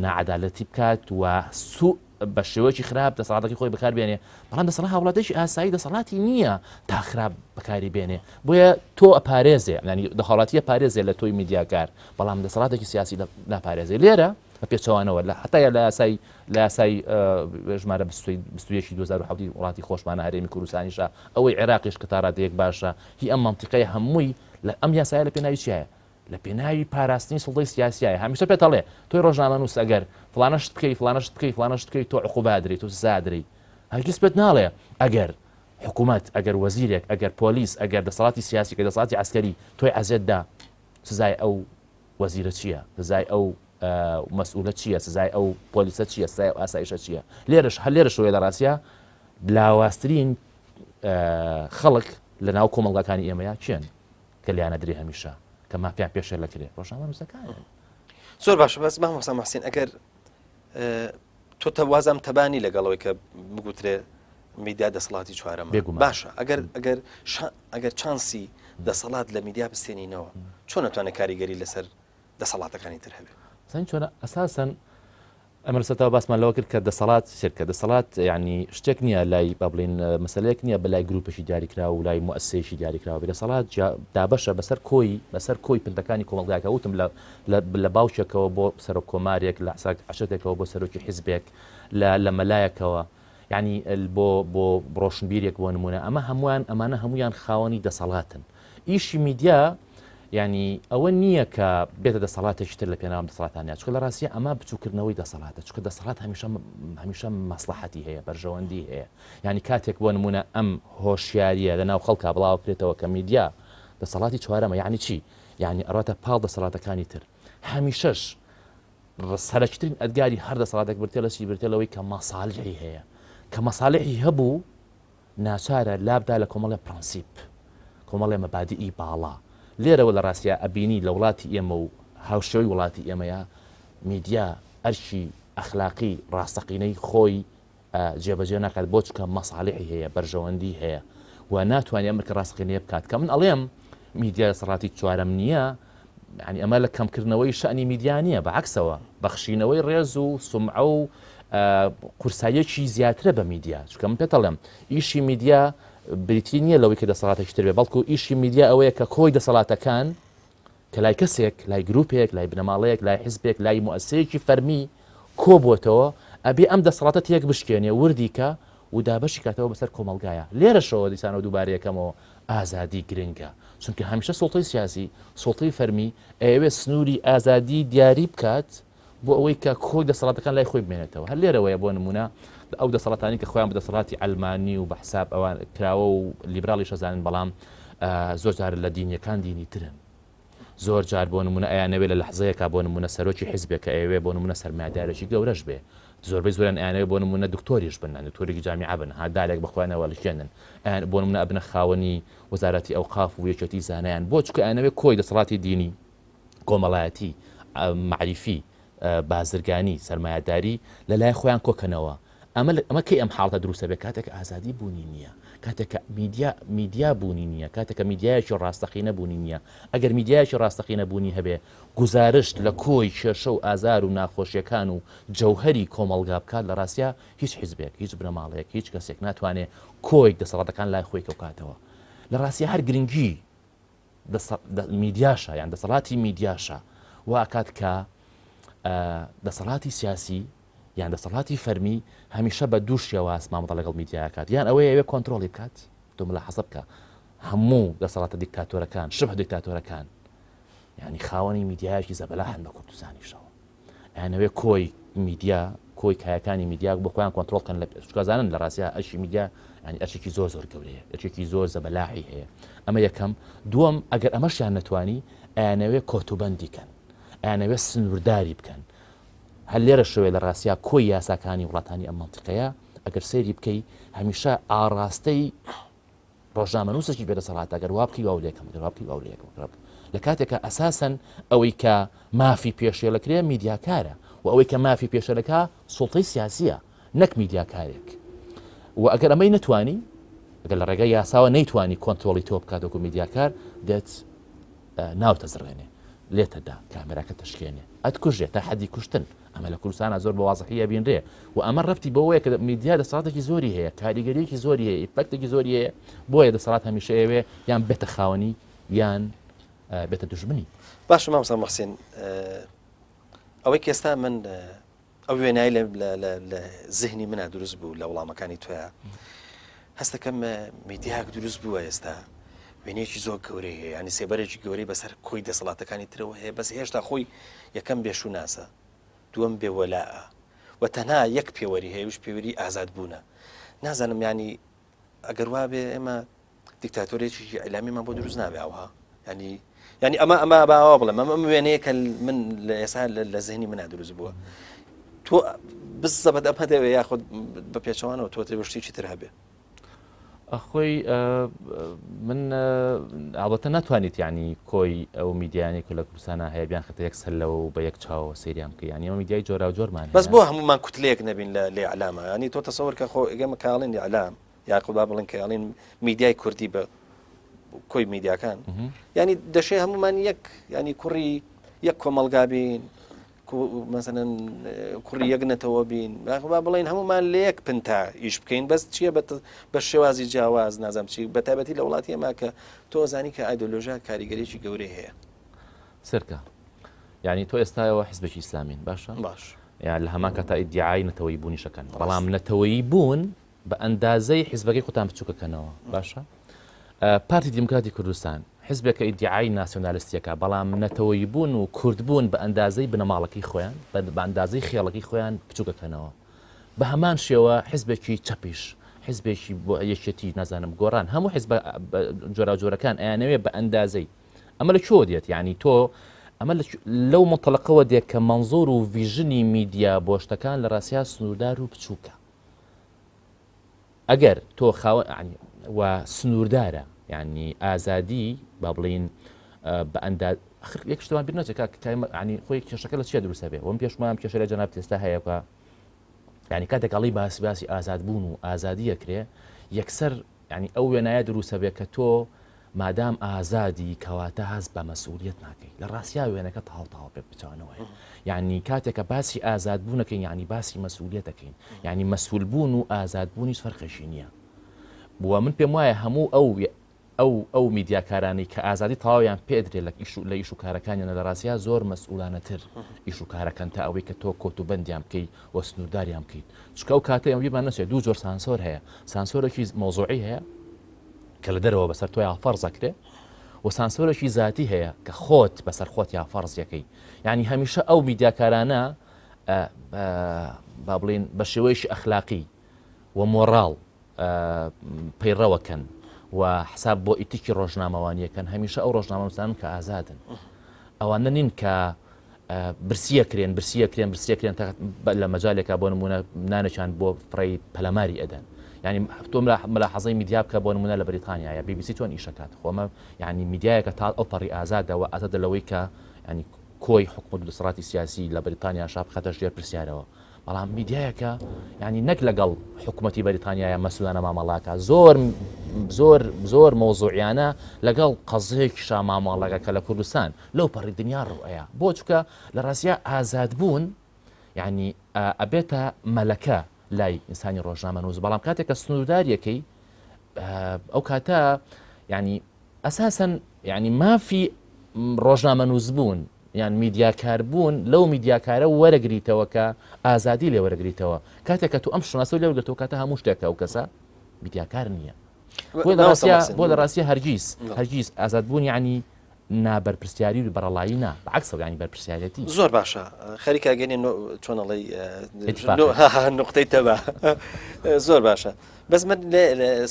نەعەدالەتی بکات و سوء بە شێوەیەکی خراپ دەسەڵاتەکەی خۆی بەکاربێنێ بەڵام دەسەڵات هاوڵاتێکی ئاسایی دەسەڵاتی نییە تا خراپ بەکاری بێنێ بۆیە تۆ ئەپارێزێ ینی دەخاڵاتیە پارێزێ لە تۆی میدیاکار بەڵام دەسەڵاتێکی سیاسی ناپارێزێ لێرە بە پێچەوانەوە لە حتایە لە یاسای ژمارە 2007 وڵاتی خۆشمانە هەرێمی کوردستانیشە ئەوەی عێراقیش کە تا ڕادەیەک باشە هی ئەم مەنتیقەی هەمووی لە ئەم یاسایە لە پێناوی چیایە لە پێناوی پاراستنی سڵدەی سیاسیایە هەمیشە پێتەڵێ تۆی ڕۆژنامە نووس ئەگەر فلانەشت بکەی تۆ عقوبادرێت تۆ سزادرێ هەرگیز پێت ناڵێ ئەگەر حکوومەت ئەگەر وەزیرێک ئەگەر پۆلیس ئەگەر دەسەڵاتی سیاسی کە دەسەڵاتی عسکەری تۆی عەزێتدا سزای ئەو وەزیرە چییە سزای ئەو مەسئولە چییە سزای ئەو پۆلیسە چییە سزای ئەو ئاسایشە چییە لێرەشەوەی لە ڕاستە لاواسترین خەڵک لە ناو کۆمەڵگاکانی ئێمەیە چێن کە لیانە درێ هەمیشە کە مافیان پێشێ لەکرێ ڕۆژنامە نووسەکانە زۆر باشە بەس مامۆستا محسین ئەگەر تۆ تەوازام تەبانی لەگەڵەوەی کە بگوترێ میدیا دەسەڵاتی چوارەمە باشە ئەگەر چانسی دەسەڵات لە میدیا بستێنینەوە چۆن نەتوانێت کاریگەری لەسەر دەسەڵاتەکانی تر هەبێت چۆنە ئەساسەن ئەمە سەتەوە باسمان لەوە کرد کە دەسەڵات سرکە دەسەڵات ینی شتێک نییە لای بڵین مەسلەیەک نییە بەلای گروپەشی دیاریکرا و لای مؤسسەیەکی دیاریکراوە دەسەڵات دابەشە بەسەر کۆی پندەکانی کۆمەڵگاکە وتم لە باوچێکەوە بۆ سەرۆک کۆمارێک لە عشرێکەوە بۆ سەرۆکی حیزبێک لە مەلایەکەوە ینی بۆ ڕۆشنبیرێک بۆ نمونە ئەمانە هەمویان خاوەنی دەسەڵاتن ئیشی میدیا ینی ئەوە نییە کە بێتە دەسەڵاتێکی تر لە پێناوم دەسەڵاتانە چکە لە ڕاستیە ئەمە بچووکردنەوەی دەسەڵاتە چکە دەسەڵات هەمیشە مەسلحەتی هەیە بەرژەوەندی هەیە ینی کاتێک بۆ نمونە ئەم هۆشیاریە لە ناو خەڵکا بڵاو بکرێتەوە کە میدیا دەسەڵاتی چوارەمە یعنی چی یعنی ئەڕاتە پاڵ دەسەڵاتەکانی تر هەمیشەش سەرەکیترین ئەدگاری هەر دەسەڵاتێک برتێلەوەی کە مەساڵحی هەیە کە مەساڵحی هەبوو ناچارە لابدا لە کۆمەڵێ پرەنسیپ کۆمەڵێ مەبادیئی باڵا لێرەوە لە ڕاستە ئەبینی لە وڵاتی ئێمە و هاوشێوی وڵاتی ئێمەیە میدیا ئەرشی ئەخلاقی ڕاستەقینەی خۆی جێبەجێ ناکات بۆ چکە مەساڵحی هەیە بەرژەوەندی هەیە و ناتوانێت ئەمریکا ڕاستەقینەیە بکات کە من ئەڵێم میدیا دەسەڵاتی چوارەم نییە ینی ئەمە لە کەمکردنەوەی شەئنی میدیا نییە بەعکسەوە بەخشینەوەی ڕێز و سومعە و قورساییەکی زیاترە بە میدیا چکە من پێت ئەڵێم ئیشی میدیا بریتی نییە لەوەی کە دەسەڵاتێکی تر بێ بەڵکو ئیشی میدیا ئەوەیە کە کۆی دەسەڵاتەکان کە لای کەسێک لای گروپێک لای بنەماڵەیەک لای حیزبێک لای مؤسسەیەکی فەرمی کۆبووەتەوە ئەبێ ئەم دەسەڵاتە تێک بشکێنێ وردیکە و دابەشی کاتەوە بەسەر کۆمەلگایە لێرەشەوە دیسانەوە دووبارەیەکەمەوە ئازادی گرنگە چونکە هەمیشە سڵتەی سیاسی سڵتەی فەرمی ئەوێ سنووری ئازادی دیاری بکات بۆ ئەوەی کە خۆی دەسەڵاتەکان لای خۆی بمێنێتەوە هەر لێرەوەیە بۆ نمونە ئەو دەسەڵاتانی کە خۆیان بە دەسەڵاتی ئەلمانی و بە حساب ئەوان کراوە و لیبرالی شەزانن بەڵام زۆر جار لە دینیەکان دینی ترن زۆر جار بۆ نمونە ئەیانەوێت لە لەحزەیەکە بۆ نمونە سەرۆکی حیزبێکە ئەوێ بۆ نمونە سەرمایه‌دارێکی گەورەش بێ زۆربەی زۆران ئەیانەوێت بۆ نمونە دکتۆریش بن دکتۆرێکی جامیعە بن هادارێک بەخۆیانەوە لەژێنن بۆ نمونە ئەبنە خاوەنی وەزارەتی ئەوقاف و یەکێتی زانایان بۆ چونکە ئەیانەوێت کۆی دەسەڵاتی دینی کۆمەڵایەتی معریفی بازرگانی سەرمایه‌داری لەلای خۆیان کۆکەنەوە ئەمە کەی ئەم حاڵتە دروستە بێت کاتێک ئازادی بوونی نییە کاتێکە میدیا بوونی نییە کاتێکە میدیایەکی ڕاستەقینە بوونی نییە ئەگەر میدیایەکی ڕاستەقینە بوونی هەبێ گزارشت لە کۆی کێشە و ئازار و ناخۆشیەکان و جەوهەری کۆمەڵگا بکات لە ڕاستیا هیچ حیزبێک هیچ بنەماڵەیەک هیچ کەسێک ناتوانێت کۆی دەسەڵاتەکان لای خۆی کەوکاتەوە لە ڕاستیا هەر گرنگی میدیاشە یان دەسەڵاتی میدیاشە واکات کە دەسەڵاتی سیاسی یان دەسەڵاتی فەرمی هەمیشە بە دووشیەوە ئاسمامەڵە لەگەڵ میدیاکات یان ئەوەیە ئەوێ کۆنتترۆلی بکات تۆ لە حەسە بکە هەموو دەسەڵاتە دیکتاتۆرەکان شبه دیکتاتۆرەکان ینی خاوەنی میدیایکی زەبەلاحن بە کوردستانیشەوە یانەوێ کۆی میدیا کۆی کایەکانی میدیا بۆ خۆیان کۆنتترۆلکەن لە پێشکازانن لە ڕاستیا ئەشی میدیا ینی ئەرچێکی زۆر زۆر گەورەیە ئەرچێکی زۆر زەبەلاحی هەیە ئەمە یەکەم دووەم ئەگەر ئەمەشیان نەتوانی ئەیانەوێ کۆتوبەندیکەن ئەیانەوێ سنوورداری بکەن هەر لێرە شوێ لە ڕاستیا کۆی یاساکانی وڵاتانی ئەم منتیقەیە ئەگەر سەیری بکەی هەمیشە ئاڕاستەی ڕۆژنامەنووسێکی بێدەسەڵات ئەگەر وا بکەی واولێکم لە کاتێکە ئەساسەن ئەوەی کە مافی پێشێلەکرێ میدیاکارە و ئەوەی کە مافی پێشەلەکە سوڵتەی سیاسیە نەک میدیاکارێک و ئەگەر ئەمەی نتوانی ئەگەر لە ڕێگەی یاساوە نەیتوانی کۆنتترۆلی تۆ بکاتۆکو میدیاکار دێت ناوتەزڕێنێ لێتەدا کامێراکە تشکێنێ ئەتکوژێت تا حەدی کوشتن ئەمە لە کوردستانە زۆر بە وازەحیە بینرێ و ئەمە ڕەتی بەوەیە کە میدیا دەسەڵاتێکی زۆری هەیە کاریگەریەکی زۆری هەیە ئیفەکتێکی زۆری هەیە بۆیە دەسەڵات هەمیشە ئەوێ یان بێتە خاوەنی یان بێتە دوژمنی باش مامۆستا موحسین ئەوەی کە ئێستا من ئەو وێنایی لە ذهنی منە دروست بوو لە وەڵامەکانی توێە هەستەکەم میدیاک دروست بووە ئێستا وێنەیەکی زۆر گەورەی هەیە ینی سێبەرێکی گەورەی بەسەر کۆی دەسەڵاتەکانی ترەوە هەیە بەس هێشتا خۆی یەکەم بێشوناسە دووەم بێوەلاءە و تەنها یەک پێوەری هەیە وش پێوەری ئازاد بوونە نازانم ینی ئەگەر وا بێ ئێمە دیکتاتۆرێکی ئەلامیمان بۆ دروست نابێ ئەوها ینی ئەمە باوا بڵێم ئەمە وێنەیە کە من لە ئێستا لە ذهنی منە دروست بووە تۆ بزەبەت ئەمە دەوێ یاخود بە پێچەوانەوە تۆ تێوەشتێکی تر هەبێ ئەخۆی من ئابەتە ناتوانیت ینی کۆی ئەو میدیانی کە لە کوردستانە هەیە بیان خەتە یەک سەر لەوە بە یەک چاوە سریان بکە ینی ئەو میدیای جۆرا و جۆرمان بەس بۆ هەمومان کوتلەیەک نەبین لە ئەعلامە ینی تۆ تەسەوەر کە خۆ ئێمە کاڵین لە ئەعلام یاخود با بڵێن کە ئەڵین میدیای کوردی بە کۆی میدیاکان ینی دەشێ هەمومان یەک ینی کوڕی یەک کۆمەڵگا بین مثلەن کوڕی یەک نەتەوە بین با بڵین هەمومان لە یەک پنتا ئیش بکەین بەس چییە بە شێوازی جیاواز نازانم چی بە تایبەتی لە وڵاتی ئێمە کە تۆ زانی کە ئایدۆلۆژیا کاریگەریی گەورەی هەیە سرکە ینی تۆ ئێستاەوە حیزبێکی ئیسلامین باشە باش یان لە هەمان کاتا ئیدعای نەتەوەی بوونیشەکەن بەڵام نەتەوەیی بوون بە ئەندازەی حیزبەکەی خۆتان بچووکەکەنەوە باشە پارتی دیموکراتی کوردستان حزبێکە ئیدعای ناسیۆنالیستیەکە بەڵام نەتەوەی بوون و کوردبوون بە ئەندازەی بنەماڵەکەی خۆیان بە ئەندازەی خێڵەکەی خۆیان بچووکەکەنەوە بە هەمان شێوە حزبێکی چەپیش حزبێکی بۆ یەکێتی نازانم گۆڕان هەموو حزب جۆراوجۆرەکان ئەیانەوێ بە ئەندازەی ئەمە لە چۆ دێت ینی تۆ ئەمە لەو متەڵقەوە دێت کە مەنزۆر و ڤیژنی میدیا بۆ شتەکان لە ڕاستیا سنووردار و بچووکە ئەگەر تۆ و سنووردارە ینی ئازادی با بڵین بە ئەنداز یەک شتمان بیر نەچێت ینی خۆی کێشەکە لە چیە دروستە بێ وەم پێشمان کێشە لە جەناب تێستا هەیە بە ینی کاتێک ئەڵی باسی ئازاد بوون و ئازادی ئەکرێ یەکسەر ینی ئەو وێنایە دروستە بێت کە تۆ مادام ئازادی کەواتە هەست بە مەسئولیت ناکەی لە ڕاستیا وێنەکە تاڵ پێ بچانەوەی یعنی کاتێکە باسی ئازاد بوونەکەین ینی باسی مەسئولیتەکەین ینی مەسئول بوون و ئازاد بوونی فەرقێکی نییە بووە من پێم وایە هەموو ئەو ئەو میدیاکارانی کە ئازادی تەواویان پێدرێت لە ئیش و کارەکانیان لە ڕاستیا زۆر مەسئولانەتر ئیش و کارەکەن تا ئەوەی کە تۆ کۆتوبەندیان بکەیت وە سنوورداریان بکەیت چکە ئەو کاتە ئەم بیمان نەچێت دوو جۆر سانسۆر هەیە سانسۆرێکی مۆزوعی هەیە کە لە دەرەوە بەسەر تۆ یا فەرزەکرێ و سانسۆرێکی ذاتی هەیە کە خۆت بەسەر خۆت یا فەرزیەکەی یعنی هەمیشە ئەو میدیاکارانە با بڵێن بە شێوەیەکی ئەخلاقی و مۆڕاڵ پەیڕەوەکەن و حساب بۆ ئیتیکی ڕۆژنامەوانیەکەن هەمیشە ئەو ڕۆژنامەنووسان کە ئازادن ئەوانە نین کە برسیەکرێن لە مەجالێکا بۆ نمونە نانەچان بۆ فڕی پەلەماری ئەدەن یعنی تۆ ملاحەزەی میدیا بکە بۆ نمونە لە بریتانیا BBC چۆن ئیشەکات خۆمە یعنی میدیایەکە تا ئەو پەڕی ئازادەوە ئازادە لەوەی کە ینی کۆی حکومت و دەسەڵاتی سیاسی لە بریتانیا شاب بخاتە ژێر پرسیارەوە بەڵام میدیایەکە ینی نەک لەگەڵ حکوومەتی بەریتانیایە مەسولانە مامەڵاکە زۆر مۆزوعیانە لەگەڵ قەزەیەکی مامەڵەکە کە لە کوردستان لەو پەڕی دنیا ڕوئەیە بۆ چکە لە ڕاستیا ئازاد بوون یعنی ئەبێتە مەلەکە لای ئینسانی ڕۆژنامەنووس بەڵام کاتێک کە سنوورداریەکەی ئەو کاتە ینی ئەساسەن ینی مافی ڕۆژنامەنووس بوون یان میدیاکار بوون لەو میدیاکارە وەرەگریتەوە کە ئازادی لێ وەرەگریتەوە کاتێک کە تو ئەم شناسە لێ وەرگرتەوە کاتە هەموو شتێکە ئەو کەسە میدیاکار نییە بۆ لە ڕاستیە هەرگیز ئازادبوون یعنی نابەرپرسیاری و بەرەڵایی نا بەعکسەوە ینی بەرپرسیارەتی زۆر باشە خەریکە گەنی چۆنەڵی نقطەی تەبە زۆر باشە بەس من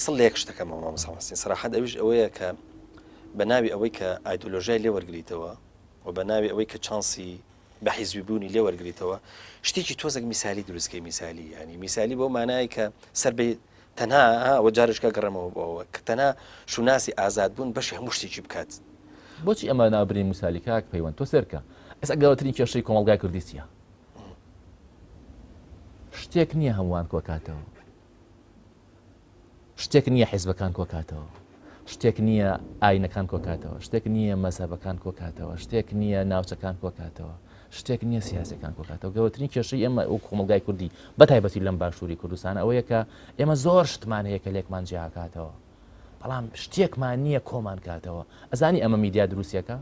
سڵ لێک شتەکەمەوە مامۆستا سەراحەت ئەویش ئەوەیە کە بە ناوی ئەوەی کە ئایدۆلۆژیای لێ وەرگریتەوە و بە ناوی ئەوەی کە چانسی بە حیزبی بوونی لێ وەرگریتەوە شتێکی تۆزێک میسالی دروستکەی میسالی ینی میسالی بۆ مانای کە سەر بێ تەنها وە جارشکە گەڕەمەوە بەوە کە تەنها شوناسی ئازادبوون بەشی هەموو شتێکی بکات بۆچی ئەمە نابرین موسالی کاک پەیوەند تۆ سەرکە ئەس ئەگەڵەترین کێشەی کۆمەڵگای کوردستیە شتێک نییە هەمووان کۆکاتەوە شتێک نییە حیزبەکان کۆکاتەوە شتێک نییە ئاینەکان کۆکاتەوە شتێک نییە مەسەبەکان کۆکاتەوە شتێک نییە ناوچەکان کۆکاتەوە شتێک نییە سیاسەکان کۆکاتەوە گەورەترین کێشەی ئێمە ئەو کۆمەڵگای کوردی بەتایبەتی لەم باشووری کوردستان ئەوەیە کە ئێمە زۆر شتمان هەیە کە لێکمان جیاکاتەوە بەڵام شتێکمان نییە کۆمان کاتەوە ئەزانی ئەمە میدیا دروستیەکە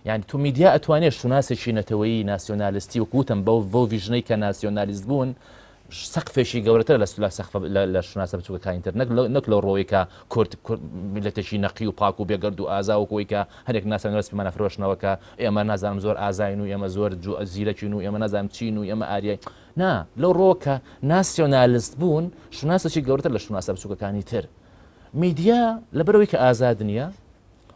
یعنی تو میدیا ئەتوانێت شوناسێکی نەتەوەیی ناسیۆنالیستی وەکوتم بەو ڤیژنەی کە ناسیۆنالیست بوون سەقفێکی گەورەتر لە شوناسە بچووکەکانی ئینتەرنێت نەک لەو ڕۆیی کە کورد میلەتێکی نەقی و پاک و بێگەرد و ئازا وەکەوەی کە هەرێک ناسیۆنالیست پێمانە فرۆشنەوەکە ئێمە نازانم زۆر ئازاین و ئێمە زۆر زیرەکین و ئێمە نازانم چین و ئێمە ئاریای نا لەو ڕۆ کە ناسیۆنالیست بوون شوناسێکی گەورەتر لە شوناسە بچووکەکانی تر میدیا لەبەرەوەی کە ئازاد نییە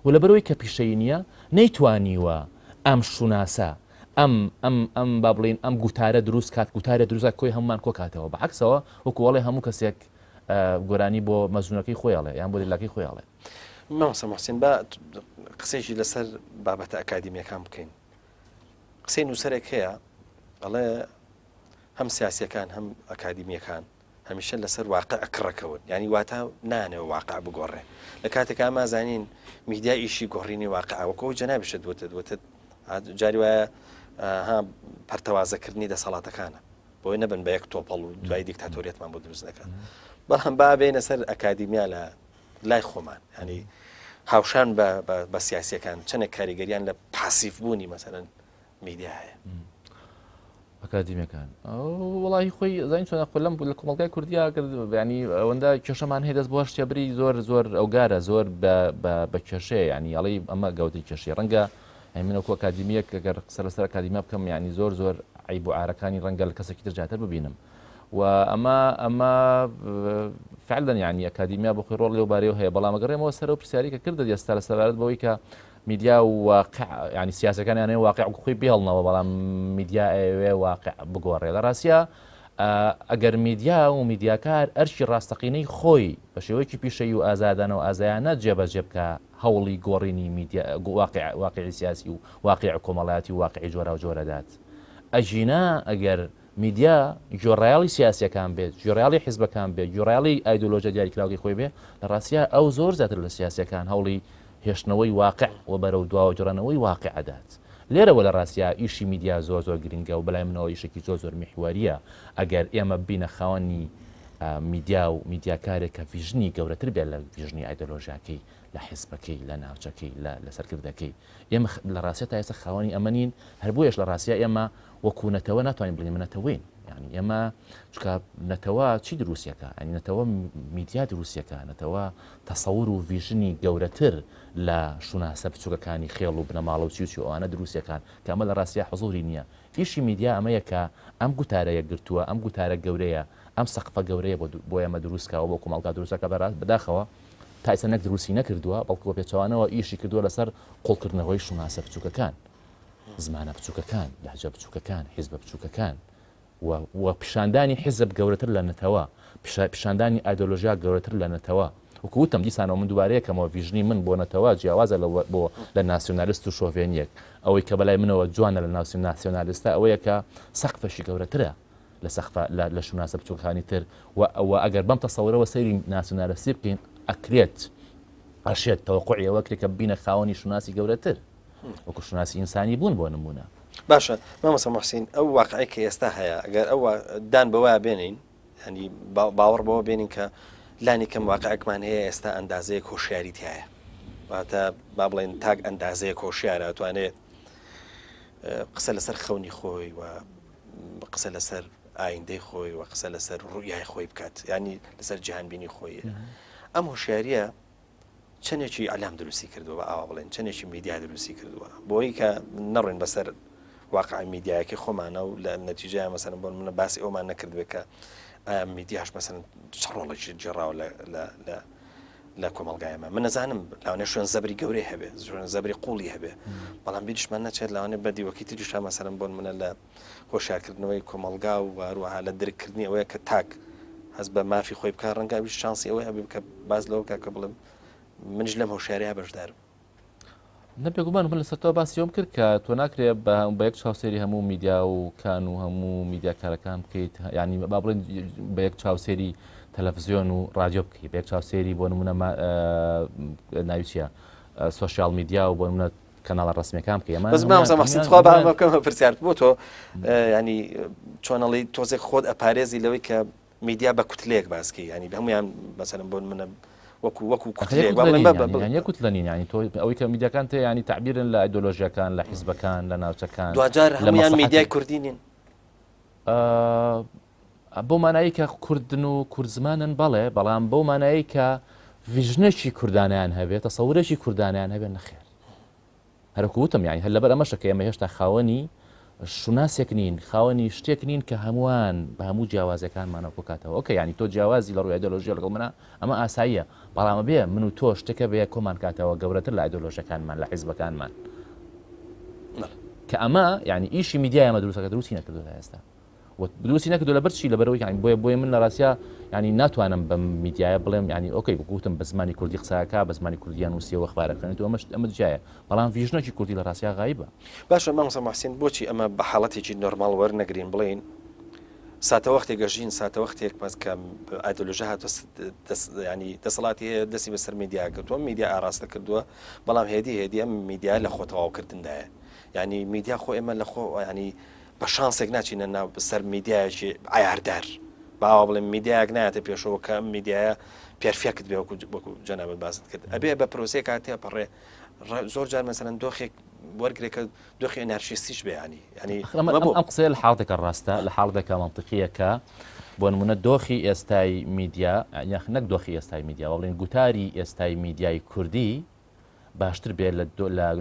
و لەبەرەوەی کە پیشەی نییە نەیتوانیوە ئەم شوناسە ئەم با بڵین ئەم گوتارە دروست کات گوتارە دروست کۆی هەمومان کۆکاتەوە بەعکسەوە وەکوڵێ هەموو کەسێک گۆرانی بۆ مەزونەکەی خۆیاڵێ یان بۆ دلاکەی خۆیاڵێ مامۆستا موحسین با قسەیەکی لەسەر بابەتە ئەکادیمیەکان بکەین قسەی نووسەرێک هەیە ئەڵێ هەم سیاسیەکان هەم ئەکادیمیەکان هەمیشە لەسەر واقع ئەکڕەکەون ینی واتە نانەوە واقع بگۆڕێ لە کاتێک ئامازانین میدیا ئیشی گۆڕینی واقعەوەکەەوە جەنابشە دوتە جاری وایە پەرتەوازەکردنی دەسەڵاتەکانە بۆی نەبن بە یەک تۆپەڵ و دوای دیکتاتۆریەتمان بۆ دروست دەکات بەڵام با بێنە سەر ئەکادیمیا لە لای خۆمان ینی هاوشان بە سیاسیەکان چەنە کاریگەریان لە پاسیف بوونی مەسەرەن میدیا هەیە ئەکادیمیەکان وڵی خۆی زین چۆن خۆلم لە کۆمەڵگای کوردیا کرد ینی ئەوەندە کێشەمان هەیە دەست بۆ شتێبری زۆر ئەوگارە زۆر بە کێشەیە ینی ئەڵی ئەمە گەوتی کێشی ڕەنگە منەکو ئەکادیمیەک ئەگەر قسە لەسەر ئەکادیمیا بکەم ینی زۆر عیب و ئارەکانی ڕەنگە لە کەسێکی ترجاتر ببینم و ئەمە فعلا ینی ئەکادیمیا بۆ خۆی ڕۆڵ لێوبارەوە هەیە بەڵام ئەگەڕێمەوە سەر و پرسیاریکە کردە ئێستا لە سەبارەت بەوەی کە میدیا و واقع ینی سیاسەکانیانەیە واقع خۆی بێڵنەوە بەڵام میدیا ئەوێ واقع بگۆڕێ لە ڕاستە ئەگەر میدیا و میدیاکار ئەرشی ڕاستەقینەی خۆی بە شێوەیەکی پیشەی و ئازادانە و ئازایانە جێبەجێ بکە هەوڵی گۆڕینی میدیا واقعی سیاسی و واقع کۆمەڵایەتی و واقعی جۆرە و جۆرەدات ئەژینا ئەگەر میدیا جۆڕایاڵی سیاسیەکان بێت جۆڕایاڵی حیزبەکان بێت جۆڕایاڵی ئایدۆلۆژیا دیاریکراوی خۆی بێ لە ڕاستە ئەو زۆر زیاتر لە سیاسیەکان هەوڵی هێشتنەوەی واقع و بەرەو دواوە جۆرانەوەی واقعدات لێرەوە لە ڕاستە ئیشی میدیا زۆر گرنگە و بەلای منەوە ئیشێکی زۆر میحواریە ئەگەر ئێمە بینە خاوەنی میدیا و میدیاکارێک کە ڤیژنی گەورەتر بێت لە ڤیژنی ئایدۆلۆژیاکەی لە حیزبەکەی لە ناوچەکەی لە سەرکردەکەی ئێمە لە ڕاستە تا ئێستا خاوەنی ئەمەنین هەر بۆیەش لە ڕاستە ئێمە وەکو نەتەوە ناتوانین بڵین منەتەوەین یعنی ئێمە چکە نەتەوە چی دروستیەکە ئەنی نەتەوە میدیا دروستیەکە نەتەوە تەسەور و ڤیژنی گەورەتر لە شوناسە بچووکەکانی خێڵ و بنەماڵە و چی ئەوانە دروستیەکان کە ئەمە لە ڕاستە حزوری نییە ئیشی میدیا ئەمەیە کە ئەم گوتارەیە گرتووە ئەم گوتارە گەورەیە ئەم سەقفە گەورەیە بۆ ئێمە دروستکەوە بۆ کۆمەڵگا دروستەکە بەداخەوە تا ئێستا نەک دروستی نەکردووە بەڵکو پێچەوانەوە ئیشی کردووە لەسەر قوڵکردنەوەی شوناسە بچووکەکان زمانە بچووکەکان لەهجە بچووکەکان حیزبە بچووکەکان و پیشاندانی حیزب گەورەتر لە نەتەوە پیشاندانی ئایدۆلۆژیا گەورەتر لە نەتەوە وەکوتم دیسانەوە من دووارەیەکەمەوە ڤیژنی من بۆ نەتەوە جیاوازە بۆ لە ناسیۆنالیست و شۆڤێنیەک ئەوەی کە بەلای منەوە جوانە لە ناسیۆنالیستە ئەوەیە کە سەقفەشی گەورەترە لە سەقفە لە شوناسە بچووکەکانی تر و ئەگەر بەم تەسەورەوە سەیری ناسیۆنالیستی بکەین ئەکرێت ئەشێت تەوەقوعی ئەوە کرێت کە بینە خاوەنی شوناسی گەورەتر وەکو شوناسی ئینسانی بوون بۆ نمونە باشە مامۆستا موحسین ئەو واقعی کە ئێستا هەیە ئەگەر ئەوە دان بەوە بێنین هەنی باوەڕ بەوە بێنین کە لانی کەم واقعەکمان هەیە ئێستا ئەندازەیە هۆشیاریت هەیە واتە با بڵێن تاک ئەندازەیە هۆشیارە توانێت قسە لەسەر خەونی خۆی و قسە لەسەر ئایندەی خۆی و قسە لەسەر ڕوویای خۆی بکات ینی لەسەر جیهانبینی خۆی ئەم هۆشیاریە چەندێکی ئەلام دروستی کردووە بە ئاوا بڵێن چەندێکی میدیا دروستی کردووە بۆی کە نەڕێن بەسەر واقع میدیایەکی خۆمانە و لە نەتیجەیە مەسەن بۆ منە باسی ئەومان نەکردوێت کە میدیاش مەسەن چ ڕۆڵێکی جێڕاوە لە کۆمەڵگایەمە من نەزانم لاوانێ شوێن زەبری گەورەی هەبێ شوێن زەبری قوڵی هەبێ بەڵام بیرشمان نەچێت لاوانێ بەدیوەکی تریشا مەسەرم بۆن منە لە هۆشیارکردنەوەی کۆمەڵگا و هەروەها لە درکردنی ئەوەیە کە تاک هەست بە مافی خۆی بکە ڕەنگاویش شانسی ئەوەی هەبێ کە باز لەوە کە بڵم منش لەم هۆشیاریە بەشدارم نەپێگومان من لەسەرەوە باسیۆم کرد کە تۆ ناکرێت بە یەک چاوسێری هەموو میدیا و کان و هەموو میدیاکارەکان بکەیت ینی با بڵێن بە یەک چاوسێری تەلەڤزیۆن و رادیۆ بکەیت بە یەک چاوسێری بۆ نمونە ناویچیە سۆشیال میدیا و بۆ نمونە کەناڵە ڕسمیەکان بکەیت بەس مامۆستا موحسین خوا بەکەم پرسیار بۆ تۆ ینی چۆنەڵی تۆزێک خۆت ئەپارێزی لەوەی کە میدیا بە کوتلەیەک باسکەی ینی هەمویان مەسەلەن بۆ منە وەکو کوتلەنین ینی تۆ ئەوەی کە میدیاکان تێ ینی تعبیرن لە ئایدۆلۆژیەکان لە حیزبەکان لە ناوچەکان دوجار هەمویان میدیای کوردی نین بۆ مانایی کە کوردن و کورد زمانن بەڵێ بەڵام بەو مانایی کە ڤیژنێکی کوردانیان هەبێت تەسەورێکی کوردانیان هەبێت نەخێر هەرکوتم یانی هەر لەبەر ئەمەشە کە ئێمە هێشتا خاوەنی شوناسێک نین خاوەنی شتێک نین کە هەمووان بە هەموو جیاوازەکانمانە بکاتەوە ئۆکە ینی تۆ جیاوازی لە ڕووی ئایدۆلۆژیا لەگەڵ منە ئەمە ئاساییە بەڵامە بێ من و تۆ شتێکە بێ کۆمان کاتەوە گەورەتر لە ئایدۆلۆژەکانمان لە حیزبەکانمان کە ئەمە ینی ئیشی میدیای ئەمە دروستەکە دروستی نەکردو لە ئێستا دروستی نەکردو لە بەرچی لەبەرەوەی ینی بۆیە من لە ڕاستیا ینی ناتوانم بەم میدیایە بڵێم ینی ئۆکەی بگوتم بە زمانی کوردی قسەکە بە زمانی کوردیان وسیەوە خبارەکەن تو ئەمە جایە بەڵام ڤیژنێکی کوردی لە ڕاستیا غایبە باشە مامۆستا موحسین بۆچی ئەمە بە حاڵەتێکی نۆرماڵ وەرنەگرین بڵێن ساتە وەختێک گەژین ساتە وەختێک بەس کە ئایدۆلۆژیا هاتووە ینی دەسەڵاتی هەیە دەستی بەسەر میدیا کردووە میدیا ئاراستە کردووە بەڵام هێدی ئەم میدیا لە خۆ تەواوکردندایە ینی میدیا خۆ ئێمە لە خۆ ینی بە شانسێک ناچینە ناو بەسەر میدیایەکی ئایاردار باوا بڵێن میدیایەک نایەتە پێشەوە کە ئەم میدیایە پێرفێکت بێ وەکو جەنابەت باست کرد ئەبێ بە پرۆسەیە کاتێ پەڕێ زۆر جار مەسەلەن دۆخێک وەرگێکە دۆخی ئەنارشیستیش بێ ینی ئەم قسەیە لە حاڵێکە ڕاستە لە حاڵێکە مەنطقیەکە بۆ نمونە دۆخی ئێستای میدیا یاخ نەک دۆخی ئێستای میدیا بڵێن گوتاری ئێستای میدیای کوردی باشتر بێت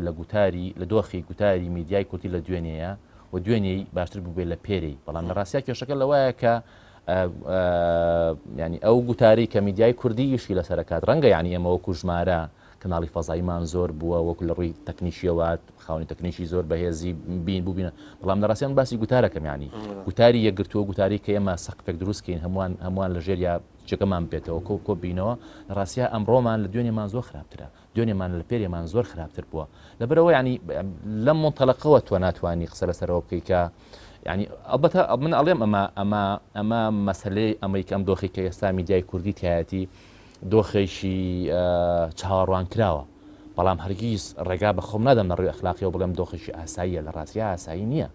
لە گوتاری لە دۆخی گوتاری میدیای کوردی لە دوێنەیە و دوێنێی باشتر بوو بێت لە پێرەی بەڵام لە ڕاستیا کێشەکە لەوایە کە ینی ئەو گوتاری کە میدیای کوردی یشی لەسەرکات ڕەنگە ینی ئەمە وەکو ژمارە کەناڵی فەزاییمان زۆر بووە وەکو لە ڕووی تەکنیشیەوە خاوەنی تەکنیشی زۆر بەهێزی بین بووبینە بەڵام لە ڕاستیان باسی گوتارەکەم ینی گوتاری یەکگرتووە گوتاری کە ئێمە سەقفێک دروستکەین هەمووان لە ژێریا جێگەمان بێتەوە کۆ بینەوە لە ڕاستیا ئەمڕۆمان لە دوێنێمان زۆر خراپترە دوێنێمان لە پێرێمان زۆر خراپتر بووە لەبەرەوە ینی لەم مۆنتەڵەقەوە تۆ ناتوانانی قسە لەسەرەوە بکەی کە ینی ئەلبەتە من ئەڵێم ئەمە مەسەلەی ئەمەی کە ئەم دۆخی کە ئێستا میدیای کوردی تایەتی دۆخێکی چاوەڕوان کراوە بەڵام هەرگیز ڕێگا بە خۆم نادەم لە ڕووی ئەخلاقیەوە بڵێم دۆخێکی ئاساییە لە ڕاستیا ئاسایی نییە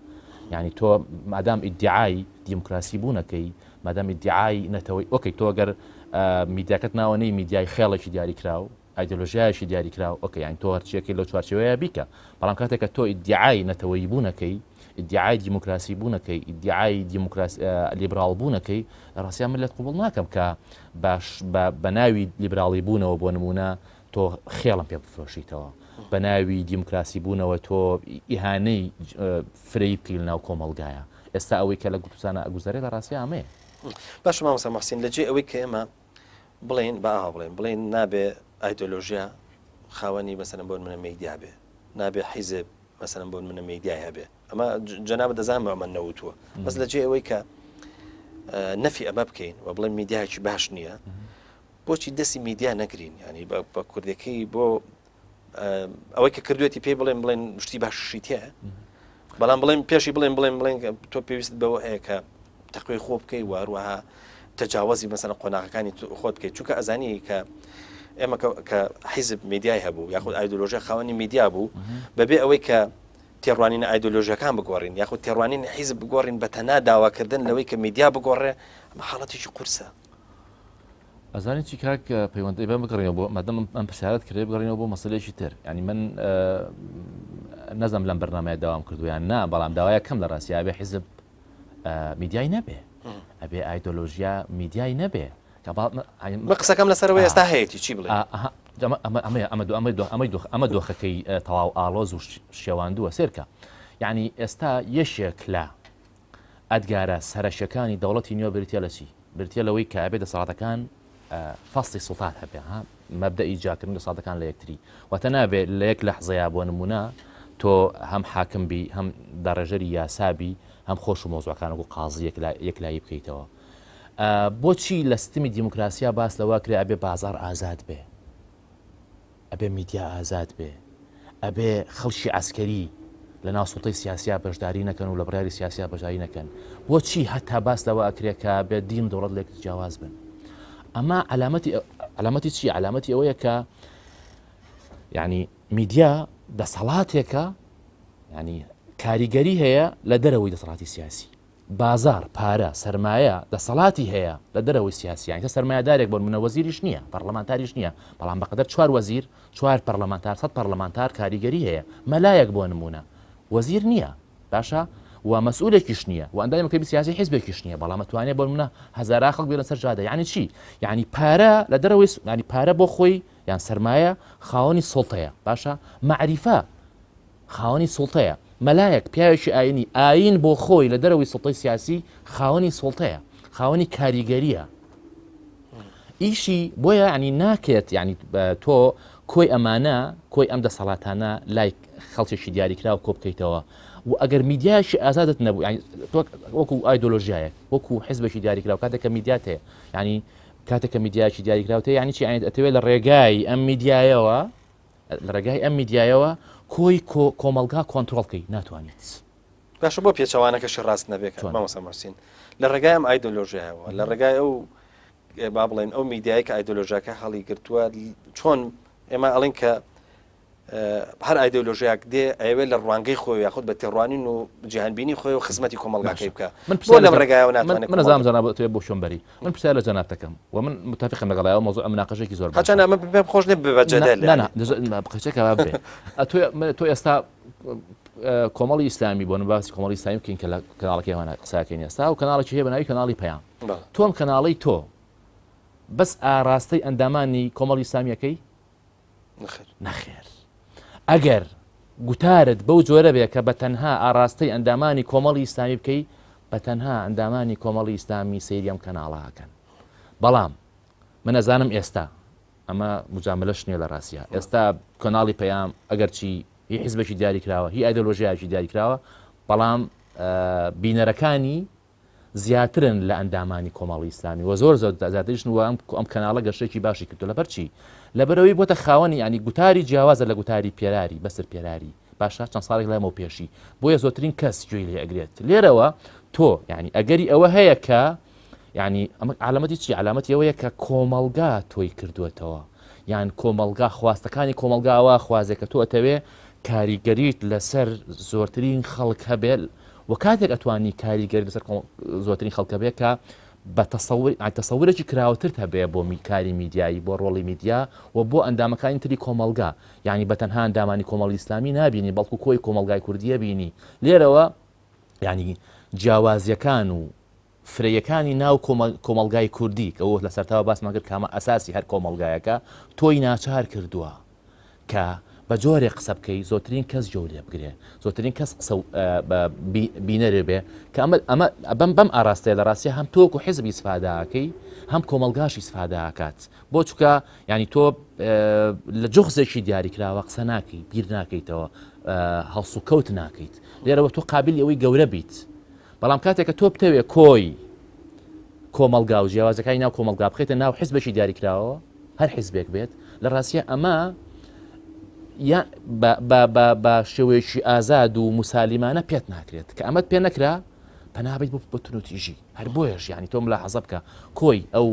یعنی تۆ مادام ئیدعای دیموکراسی بوونەکەی مادام ئیدعای نەتەوەی ئۆکەی تۆ گەر میدیاکەت ناوەنەی میدیای خێڵێکی دیاریکراو ئایدۆلۆژیایشی دیاریکراو ئۆکەی یان تۆ هەرچیەکەی لەو چوارچەوەیە بیکە بەڵام کاتێککە تۆ ئیدعای نەتەوەی بوونەکەی ئیدعای دیموکراسی بوونەکەی ئیدعای لیبرال بوونەکەی ڕاستیان ملت قوبڵ ناکەم کە باش بە ناوی لیبراڵی بوونەوە بۆ نمونە تۆ خێڵم پێ بفرۆشیتەوە بە ناوی دیموکراسی بوونەوە تۆ ئیهانەی فرەی بکەی ناو کۆمەڵگایە ئێستا ئەوەی کە لە گوتوسانە ئەگوزارێت لە ڕاستی ئەمەیە باش مامۆستا محسین لەجێ ئەوەی کە ئێمە بڵێن بەها بڵێن نابێ ئایدۆلۆژیا خاوەنی مەسەلەن بۆ منە مەیدیا بێ نابێ حیزب مەسەلەن بۆ منە مەیدیای هەبێ ئەمە جەنابە دەزانم ئەمە نەوتووە بەس لەجێ ئەوەی کە نەفی ئەمە بکەین و بڵێن میدیایکی باش نییە بۆچی دەستی میدیا نەگرین ینی بە کوردەکەی بۆ ئەوەی کە کردوێتی پێی بڵێن شتی باششی تێ بەڵام بڵێن پێشی بڵێن تۆ پێویست بەوە هەیە کە تەقوی خۆ بکەی واروەها تەجاوەزی مەسەلەن قۆناغەکانی خۆت بکەیت چونکە ئەزانی کە ئێمە کە حیزب میدیای هەبوو یاخود ئایدۆلۆژیا خاوەنی میدیا بوو بەبێ ئەوەی کە تێڕوانینە ئایدۆلۆژیەکان بگۆڕین یاخود تێڕوانین حیزب بگۆڕین بە تەنها داواکردن لەوەی کە میدیا بگۆڕێ ئەمە حاڵەتێکی قورسە ئەزانی چی کاک پەیوەندی بە بگەڕینەوە بۆ مادەم ئەم پرسیارەت کردێ بگەڕینەوە بۆ مەسەلەیەکی تر ینی من نەزم لەم بەرنامەیە داوام کردویان نا بەڵام داوایە کەم لە ڕاستی ئەبێ حیزب میدیای نەبێ ئەبێ ئایدۆلۆژیا میدیای نەبێ بە قسەکەم لەسەرەوەی ئێستا هەیەی چی بڵێ ئەمە دۆخەکەی تەواو ئاڵۆز و شێواندووە سێرکە یعنی ئێستا یەشێک لە ئەدگارە سەرەشەکانی دەوڵەتی نیوە بریتە لە چی بریتە لەوەی کە ئەبێ دەسەڵاتەکان فەسڵی سوڵتات هەبێ مەبدەئی جاکردن دەسەڵاتەکان لە یەکتری واتە نابێت لە یەک لەحزەیە بۆ نمونە تۆ هەم حاکم بی هەم دەڕێژەری یاسابی هەم خۆش و مۆزوعەکان و قازی یەکلایی بکەیتەوە بۆچی لە ستمی دیموکراسیا باس لەوە کرێ ئەبێ بازار ئازاد بێ ئەبێ میدیا ئازاد بێ ئەبێ خەڵکی عسکەری لە ناو سوڵتەی سیاسیا بەشداری نەکەن و لە بڕیاری سیاسیا بەشداری نەکەن بۆچی هەتا باس لەوە ئەکرێ کە بێ دین دەوڵەت لێک جیاواز بن ئەمە علامەتی چی علامەتی ئەوەیە کە یعنی میدیا دەسەڵاتێکە ینی کاریگەری هەیە لە دەرەوەی دەسەڵاتی سیاسی بازار پارە سەرمایە دەسەڵاتی هەیە لە دەرەوەی سیاسی یان کە سەرمایه‌دارێک بۆ منە وەزیریش نییە پەرلەمانتاریش نییە بەڵام بەقەدەر 4 وەزیر 4 پەرلەمانتار 100 پەرلەمانتار کاریگەری هەیە مەلایەک بۆ نمونە وەزیر نییە باشە و مەسئولێکیش نییە و ئەندای مەکتەبی سیاسی حیزبێکیش نییە بەڵام ئەتوانێت بۆ منە هەزاران خەڵک بێنە سەر جادە یعنی چی یعنی پارە لە دەرەوەی ینی پارە بۆ خۆی یان سەرمایە خاوەنی سوڵتەیە باشە معریفە خاوەنی سوڵتەیە مەلایەک پیاوێکی ئاین بۆ خۆی لە دەرەوەی سوڵتەی سیاسی خاوەنی سوڵتەیە خاوەنی کاریگەریە ئیشی بۆیە ینی ناکێت ینی تۆ کۆی ئەمانە کۆی ئەم دەسەڵاتانە لای خەڵکێکی دیاریکرا و کۆ بکەیتەوە و ئەگەر میدیاشی ئازادت نەبوو وەکو ئایدۆلۆژیایە وەکو حیزبێکی دیاریکرا و کاتێککە میدیات هەیە ینی کاتێککە میدیاکی دیاریکراوتە ینی چی ئەتەوێت لە ڕێگای ئەم میدیایەوە لە ڕێگای ئەم میدیایەوە کۆی کۆمەلگا کۆنتترۆڵکەی ناتوانیت باشە بۆ پێچەوانەکەشی ڕاست نەبێت مامۆستا محسین لە ڕێگای ئەم ئایدۆلۆژیایەوە لە ڕێگای ئەو با بڵێن ئەو میدیای کە ئایدۆلۆژیاکە هەڵی گرتووە چۆن ئێمە ئەڵێن کە هەر ئایدۆلۆژیاک دێ ئەوێت لە ڕوانگەی خۆی یاخود بە تێڕوانین و جیهانبینی خۆی و خزمەتی کۆمەڵگاکەی بکە بۆ لەم ڕێگایەوە ناتوانێت من نەزانم جەناب تۆ بۆ شۆنبەری من پرسیار لە جەناب دەکەم و من متفقم لەگەڵایەوە مۆزوع مناقەشێکی زۆر باشە هەچەندە من پێم خۆش نێ بەجەدەل بقەچێکە بێ تۆ ئێستا کۆمەڵی ئیسلامی بۆ باسی کۆمەڵی ئیسلامی بکەین کە لە کەناڵەکەی هەوانە قساکەین ئێستا و کەناڵێکی هەیە بەناوی کەناڵی پەیام تۆم کەناڵی تۆ بەس ئاڕاستەی ئەندامانی کۆمەڵی ئیسلامیەکەی نەخێر ئەگەر گوتارت بەو جۆرە بێ کە بە تەنها ئاڕاستەی ئەندامانی کۆمەڵی ئیسلامی بکەی بە تەنها ئەندامانی کۆمەڵی ئیسلامی سەیریەم کەناڵەکەن بەڵام من ئەزانم ئێستا ئەمە مجاملەش نییە لە ڕاستیە ئێستا کۆناڵی پەیام ئەگەر چی هی حیزبێکی دیاریکراوە هی ئایدۆلۆژیایکی دیاریکراوە بەڵام بینەرەکانی زیاترن لە ئەندامانی کۆمەڵی ئیسلامی و زۆر زیاتریشن و ئەم کەناڵە گەشتێکی باشی کردو لەبەر چی لەبەرەوەی بۆتە خاوەنی ینی گوتاری جیاوازە لە گوتاری پێراری بەسەر پێراری باشە چەند ساڵێک لایمەوە پێشی بۆیە زۆترین کەس گوێی لێ ئەگرێت لێرەوە تۆ ینی ئەگەری ئەوە هەیە کە ینی ئەمە علامەتی چی علامەتی ئەوەیە کە کۆمەڵگا تۆی کردوێتەوە یان کۆمەڵگا خواستەکانی کۆمەڵگاوە خوازێکە تۆ ئەتەوێ کاریگەریت لەسەر زۆرترین خەڵک هەبێت و کاتێک ئەتوانی کاریگەری لەسەر زۆرترین خەڵکە بێت کە بە تەسەورێکی کراوەتر هەبێ بۆ کاری میدیایی بۆ ڕۆڵی میدیا و بۆ ئەندامەکانی تری کۆمەلگا یعنی بە تەنها ئەندامانی کۆمەڵی ئیسلامی نبینی بەڵکو کۆی کۆمەلگای کوردیە بینی لێرەوە یعنی جیاوازیەکان و فرەیەکانی ناو کۆمەلگای کوردی کە ئەوە لە سەرتاوە باسمان کرد کامە ئەساسی هەر کۆمەلگایەکە تۆی ناچار کردووە کە بە جۆرێک قسە بکەی زۆترین کەس جۆرێ بگرێ زۆترین کەس بینەرێ بێ کە ئەمە بەم ئاراستەیە لە ڕاستیە هەم تۆکو حیزبی سفاداکەی هەم کۆمەلگاشی سفاداکات بۆ چکە ینی تۆ لە جوخزێکی دیاریکراوە قسە ناکەی بیر ناکەیتەوە هەڵس و کەوت ناکەیت لێرەوە تۆ قابلی ئەوەی گەورە بیت بەڵام کاتێککە تۆ بتەوێ کۆی کۆمەلگا و جیاوازەکانی ناو کۆمەلگا بخێتە ناو حیزبێکی دیاریکراوە هەر حیزبێک بێت لە ڕاستیە ئەمە بە شێوەیەکی ئازاد و موسالیمانە پێت ناکرێت کە ئەمەد پێ نەکرا پەنابیت بۆ تونوتیژی هەر بۆیش ینی تۆم لە حەزە بکە کۆی ئەو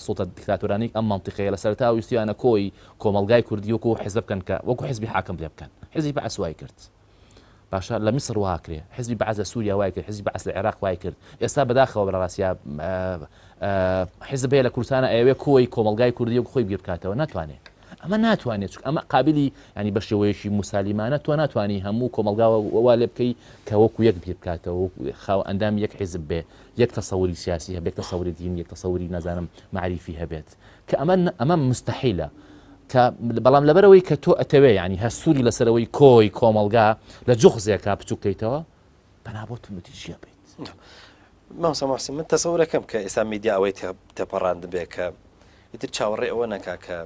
سڵتە دیکتاتۆرانیک ئەم منتیقەیە لە سەرتا ویستیانە کۆی کۆمەلگای کوردی وەکو حیزب بکەن کە وەکو حیزبی حاکم لێ بکەن حیزبی بەعەس وای کرد باشە لە میسر وا کرێ حیزبی بەعەز لە سووریا وای کرد حیزبی بەعەز لە عێراق وای کرد ئێستا بەداخەوە بە ڕاستیە حیزب هەیە لە کوردستانە ئەوێ کۆی کۆمەلگای کوردی وەکو خۆی بیر بکاتەوە ناتوانێت ئەمە ناتوانێت ئەمە قابلی ینی بە شێوەیەکی موسالیمانە تۆ ناتوانانی هەموو کۆمەلگاوە وا لێ بکەی کە وەکو یەک بیر بکاتەوە خاو ئەندام یەک حیزب بێ یەک تەسەوری سیاسی هەبێت تەسەوری دین یەک تەسەوری نازانم معریفی هەبێت کە ئەمە مستحیلە کە بەڵام لەبەرەوەی کە تۆ ئەتەوێ ینی هەسووری لەسەرەوەی کۆی کۆمەلگا لە جوخزێکا بچووکەیتەوە بەنابۆ تونوتیژیە بێت مامۆستا موحسین من تەسەورەکەم کە ئێستا میدیا ئەوەی تێپەڕاند بێ کە ئیتر چاوەڕێ ئەوە نەکا کە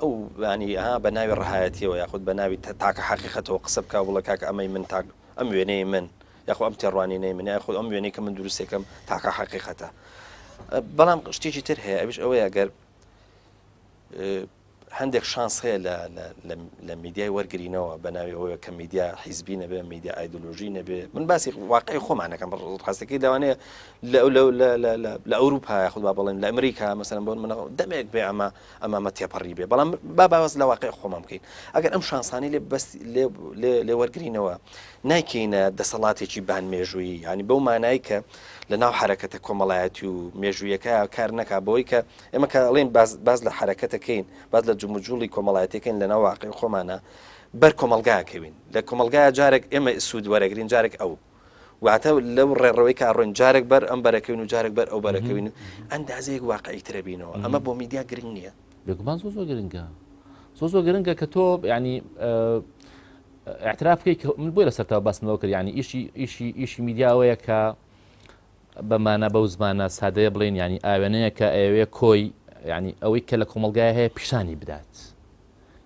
ئەو ینی بە ناوی ڕەهایەتیەوە یاخود بە ناوی تاکە حەقیقەتەوە قسە بکە بڵە کاکە ئەمەی من تاک ئەم وێنەی من یاخۆ ئەم تێڕوانینەی من یاخود ئەم وێنەی کە من دروستێکم تاکە حەقیقەتە بەڵام شتێکی تر هەیە ئەویش ئەوەیە ئەگەر هەندێک شانس هەیە لە میدیای وەرگرینەوە بە ناوی ئەوەیە کە میدیا حیزبی نەبێ میدیا ئایدۆلۆژی نەبێ من باسی واقعی خۆمانەکەم ڕاستەکەی لەوانەیە لە ئەوروپا یاخود با بڵێن لە ئەمریکا مەسەلەن بۆ من دەمێک بێ ئەمە تێپەڕی بێ بەڵام باوەز لە واقعی خۆمان بکەین ئەگەر ئەم شانسانی لێ وەرگرینەوە نایکەینە دەسەڵاتێکی بانمێژووی ینی بەو مانای کە لە ناو حرەکەتە کۆمەڵایەتی و مێژوویەکە کار نەکا بۆی کە ئێمە کە ئەڵێن باز لە حرەکەتەکەین باز لە جموجوڵی کۆمەڵایەتەکەین لە ناو واقعی خۆمانە بەر کۆمەلگاکەوین لە کۆمەلگایە جارێک ئێمە سوود وەرەگرین جارێک ئەو واتە لەو ڕێڕەوەی کا ڕۆین جارێک بەر ئەم بەرەکەوین و جارێک بەر ئەو بەرەکەوین ئەندازەیەک واقعی ترەبینەوە ئەمە بۆ میدیا گرنگ نییە بێگومان زۆر گرنگە زۆر گرنگە کە تۆ ینی اعتراف بکەی من بۆی لە سەرتاوە باسمەوە کرد ینی ئیشی میدیاوەیە کە بەمانە بەو زمانە سادەیە بڵێن ینی ئاوێنەیە کە ئەوێ کۆی ینی ئەوەی کە لە کۆمەلگای هەیە پیشانی بدات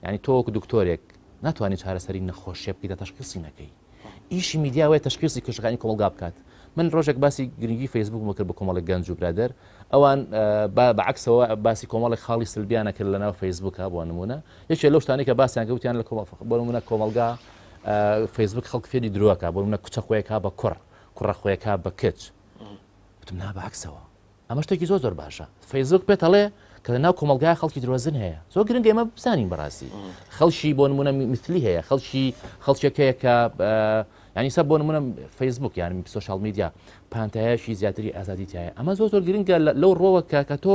ینی تۆ وەکو دکتۆرێک ناتوانانی چارەسەری نەخۆشیە بکەیتە تەشخیصی نەکەی ئیشی میدیاوەیە تەشخیصی کێشەکانی کۆمەلگا بکات من ڕۆژێک باسی گرنگی فەیسبوک کرد بە کۆمەڵێک گەنج و برادەر ئەوان بەعکسەوە باسی کۆمەڵێک خاڵی سلبیانە کرد لەناو فەیسبوکە بۆ نمونە یەکێ لەو شتانەی کە باسییان کەوتیان لە بۆ نمونە کۆمەلگا فەیسبوک خەڵک فێری درۆکە بۆ نمونە کوچە خۆیەکە بە کوڕە خۆیەکە بە کچ وتم نا بەعکسەوە ئەمە شتێکی زۆر باشە فەیسبوک پێتەڵێ کە لەناو کۆمەلگای خەڵکی درۆزن هەیە زۆر گرنگە ئێمە بزانین بەڕاستی خەڵکی بۆ نمونە مثلی هەیە خەڵکێکەیە کە ینی سە بۆ نمونە فەیسبوک یان سوشال میدیا پانتایشی زیاتری ئازادیتیایە ئەمە زۆر گرنگە لەو ڕۆوە کە تۆ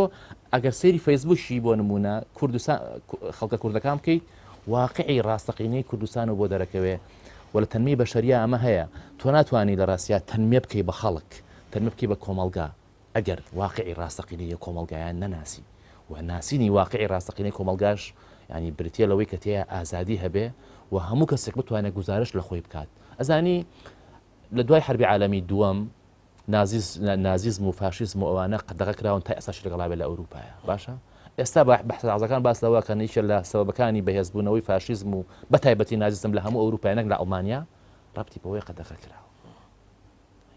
ئەگەر سەیری فەیسبوکشی بۆ نمونە کوردستان خەڵکە کوردەکان بکەیت واقعی ڕاستەقینەی کوردستان و بۆ دەرەکەوێ و لە تەنمی بەشەریە ئەمە هەیە تۆ ناتوانانی لە ڕاستیە تەنمێ بکەی بە خەڵک تەنمێ بکەی بە کۆمەلگا ئەگەر واقعی ڕاستەقینەی کۆمەلگایان نەناسی و ناسینی واقعی ڕاستەقینەی کۆمەلگاش ینی برتێ لەوەی کە تەیە ئازادی هەبێ و هەموو کەسێک بتوانێت گزارش لە خۆی بکات ئەزانی لە دوای حربی عالەمی دووەم نازیزم و فاشیزم و ئەوانە قەدەغە کراون تا ئێستاش لەگەڵا بێ لە ئەوروپایە باشە ئێستا بەحث عەزەکان باس لەوە کە نیشە لە سەبەبەکانی بەهێزبوونەوەی فاشیزم و بەتایبەتی نازیزم لە هەموو ئەوروپای نەک لە ئەڵمانیا ڕەبتی بەوەی قەدەغە کراوە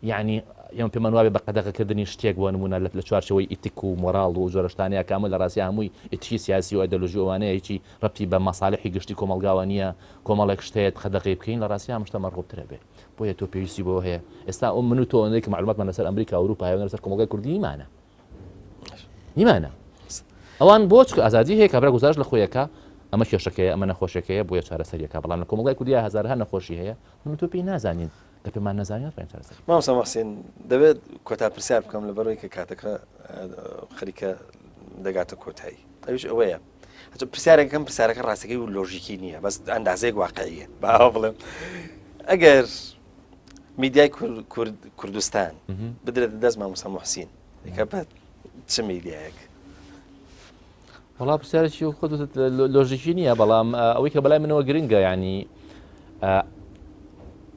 یعنی ئێمە پێمان وابێ بە قەدەغەکردنی شتێک بۆ نمونە لە چوارچەوەی ئیتیک و مۆراڵ و جۆرە شتانەیە کامل لە ڕاستی هەمووی ئیتیکی سیاسی و ئایدۆلۆژی ئەوانەیە هیچی ڕەبتی بە مەساڵحی گشتی کۆمەلگاوە نییە کۆمەڵێک شتێت قەدەغی بکەین لە ڕاستی هەم شتە مەرغوبترە بێ بۆیە تۆ پێویستی بۆ هەیە ئێستا ئەو من و تۆ ئەوەندەی کە معلوماتمان لەسەر ئەمریکا و ئەوروپا هەیە لەسەر کۆمەلگای کوردی نیمانە ئەوان بۆ چکە ئازادی هەیە کابرا گزارش لە خۆیەکە ئەمە کێشەکەیە ئەمە نەخۆشیەکەیە بۆیە چارەسەریەکە بەڵام لە کۆمەلگای کوردیا هەزارها نەخۆشی هەیە من و تۆ پێی نازانین کە پێمان نەزانێت مامۆستا محسین دەبێت کۆتا پرسیار بکەم لەبەرەوەی کە کاتەکە خەریکە دەگاتە کۆتایی ئەوش ئەوەیە پرسیارەکەم پرسیارەکە ڕاستەکەی و لۆژیکی نییە بەس ئەندازەیەک واقعیە باوا بڵێم ئەگەر میدیای کوردستان بدرێت دەست مامۆستا محسین دەکە بە چ میدیایەک وڵا پرسیارێکی خۆت لۆژیکی نییە بەڵام ئەوەی کە بەلای منەوە گرنگە ینی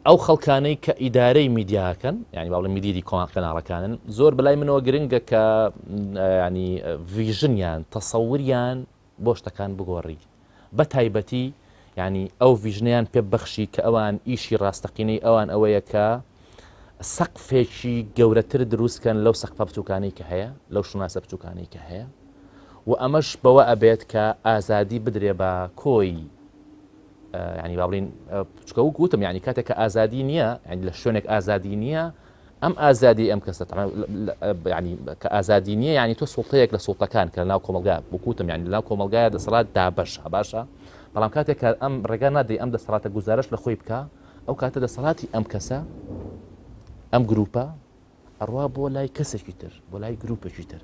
ئەو خەڵکانەی کە ئیدارەی میدیاکەن ینی باڵە میدیری کۆناڵەکانن زۆر بەلای منەوە گرنگە کە ینی ڤیژنیان تەسەوریان بۆ شتەکان بگۆڕی بە تایبەتی ینی ئەو ڤیژنیان پێ بەخشی کە ئەوان ئیشی ڕاستەقینەی ئەوان ئەوەیە کە سەقفێکی گەورەتر دروستکەن لەو سەقفە بچووکانەی کە هەیە لەو شوناسە بچووکانەی کە هەیە و ئەمەش بەوە ئەبێت کە ئازادی بدرێ بە کۆی ینی باڵین چکە و گوتم ینی کاتێک کە ئازادی نییە لە شوێنێک ئازادی نییە ئەم ئازادی ئەم کەسە ینی کە ئازادی نییە ینی تۆ سوڵتەیەک لە سوڵتەکان کە لەناو کۆمەلگا بکوتم ینی لەناو کۆمەلگایە دەسەڵات دابەشە باشە بەڵام کاتێک کە ئەم ڕێگا نادەی ئەم دەسەڵاتە گوزارش لە خۆی بکە ئەو کاتە دەسەڵاتی ئەم کەسە ئەم گروپە ئەڕوا بۆ لای کەسێکی تر بۆ لای گروپێکی تر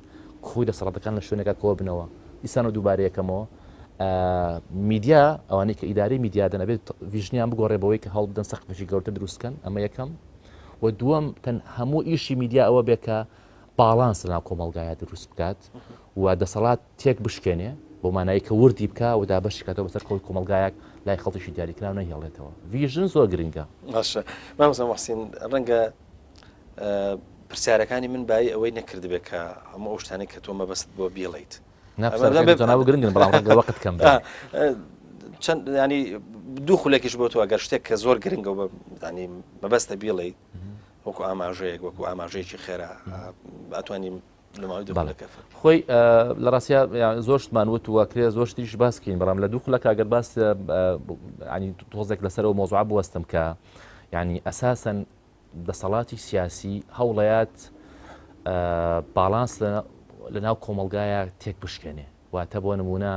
خۆی دەسەڵاتەکان لە شوێنێکە کۆ بنەوە دیسان و دووبارەیەکەمەوە میدیا ئەوانەی کە ئیداری میدیا دەنەبێت ڤیژنیان بگۆڕێ بەوەی کە هەڵبدەن سەقفێکی گەورەتر دروستکەن ئەمە یەکەم و دووەم تەن هەموو ئیشی میدیا ئەوە بێ کە باڵانس لەناو کۆمەلگایە دروست بکات و دەسەڵات تێک بشکێنێ بۆ مانایی کە وردی بکە و دابەشی کاتەوە بەسەر کۆمەلگایەک لای خەڵکیشی دیاریکراو نەهێڵێتەوە ڤیژن زۆر گرنگە باشە مامۆستا محسین ڕەنگە پرسیارەکانی من بای ئەوەی نەکردبێت کە هەموو ئەو شتانەی کە تۆ مەبەست بۆ بیڵیت ناو گرنگن بەڵام ڕەنگە وەقت کەم چەند ینی دوو خولێکیش بۆ تۆ ئەگەر شتێک کە زۆر گرنگە و ینی مەبەستە بیڵیت وەکو ئاماژەیەک وەکو ئاماژەیەکی خێرا ئەتوانیم لەماوەی دووڵەکە خۆی لە ڕاستیا زۆر شتمان وت وەکرێ زۆر شتیش باسکەین بەڵام لە دوو خولەکە ئەگەر باس ینی تۆزێک لەسەرەوە مۆزوع بوەستم کە ینی ئەساسەن دەسەڵاتی سیاسی هەوڵەیات باڵانس لەناو کۆمەلگایە تێک بشکێنێ واتە بۆ نمونە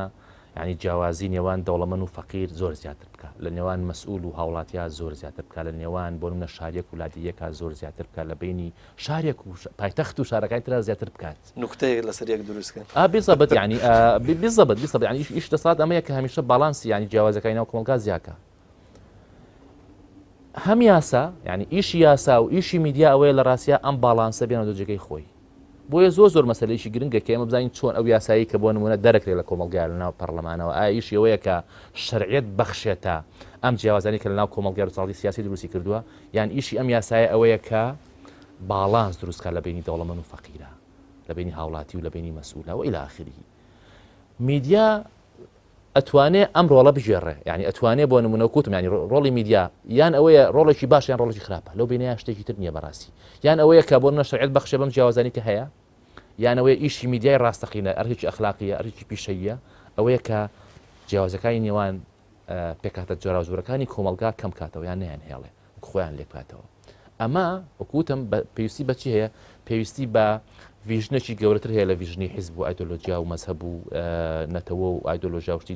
ینی جیاوازی نێوان دەوڵەمەند و فەقیر زۆر زیاتر بکە لە نێوان مەسئول و هاوڵاتیا زۆر زیاتر بکە لە نێوان بۆ منە شارێک و لادیەکە زۆر زیاتر بکە لە بینی شارێک و پایتەخت و شارەکانی ترا زیاتر بکات نوکتەیەک لەسەر یەک دروستکەن بێزەبەت ینی بێزەبەت ینی ئیش دەسات ئەمەیە کە هەمیشە باڵانسی ینی جیاوازەکانی ناو کۆمەلگا زیاکە هەم یاسا ینی ئیشی یاسا و ئیشی میدیا ئەوەیە لە ڕاستیا ئەم باڵانسە بێنە دۆجێگەی خۆی بۆیە زۆر مەسەلەیەکی گرنگە کە ئێمە بزانین چۆن ئەو یاسایی کە بۆ نمونە دەرەکرێت لە کۆمەلگا لەناو پەرلەمانەوە ئایا ئیشی ئەوەیە کە شەرعیەت بەخشێتە ئەم جیاوازانی کە لەناو کۆمەلگا و ساڵی سیاسی دروستی کردووە یان ئیشی ئەم یاسایە ئەوەیە کە باڵانس دروستکە لە بینی دەوڵەمەند و فەقیرە لە بینی هاوڵاتی و لە بینی مەسئولە و ئیلی ئاخری میدیا ئەتوانێ ئەم ڕۆڵە بژێڕێ ینی ئەتوانێ بۆ نمونە کوتم ینی ڕۆڵی میدیا یان ئەوەیە ڕۆڵێکی باش یان ڕۆڵێکی خراپە لەو بینەیە شتێکی تر نییە بەڕاستی یان ئەوەیە کە بۆ نەشریعەت بەخشێ بەم جیاوازانی کە هەیە یانەوەی ئیشی میدیای ڕاستەقینە ئەرهێکی ئەخلاقیە ئەرهێکی پیشەیە ئەوەیە کە جیاوازەکانی نێوان پێکاتە جۆرا زۆرەکانی کۆمەلگا کەم کاتەوە یان نیان هێڵێ خۆیان لێک بکاتەوە ئەمە وەکوتم پێویستی بەچی هەیە پێویستی بە ڤیژنێکی گەورەتر هەیە لە ڤیژنی حیزب و ئایدۆلۆجیا و مەزهەب و نەتەوە و ئایدۆلۆژیا وشتی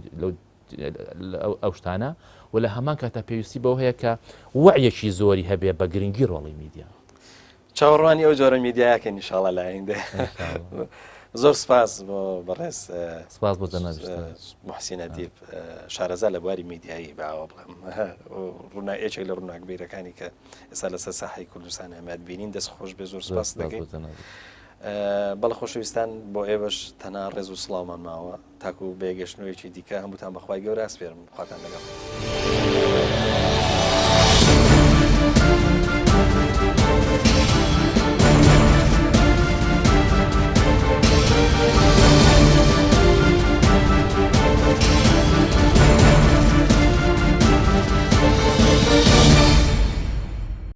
ئەو شتانە و لە هەمان کاتە پێویستی بەوە هەیە کە وەعیەکی زۆری هەبێ بە گرنگی ڕۆڵی میدیا چاوەڕوانی ئەو جۆرە میدیاکە ئینشاڵڵا لایەندە زۆر سپاس بۆ بەڕێز سپاس بۆ جەناب محسین ئەدیب شارەزا لە بواری میدیایی باوە بڵێم ڕووناکێک لە ڕووناکبیرەکانی کە ئێستا لەسەر ساحەی کوردستان ئەمات بینین دەست خۆش بێ زۆر سپاس دەکەین بەڵە خۆشەویستان بۆ ئێوەش تەنها ڕێز و سڵاومان ماوە تاکو بێگەشتنەوەیکی دیکە هەمووتان بەخوای گەورە ئاسپێرم خواتان لەگەڵ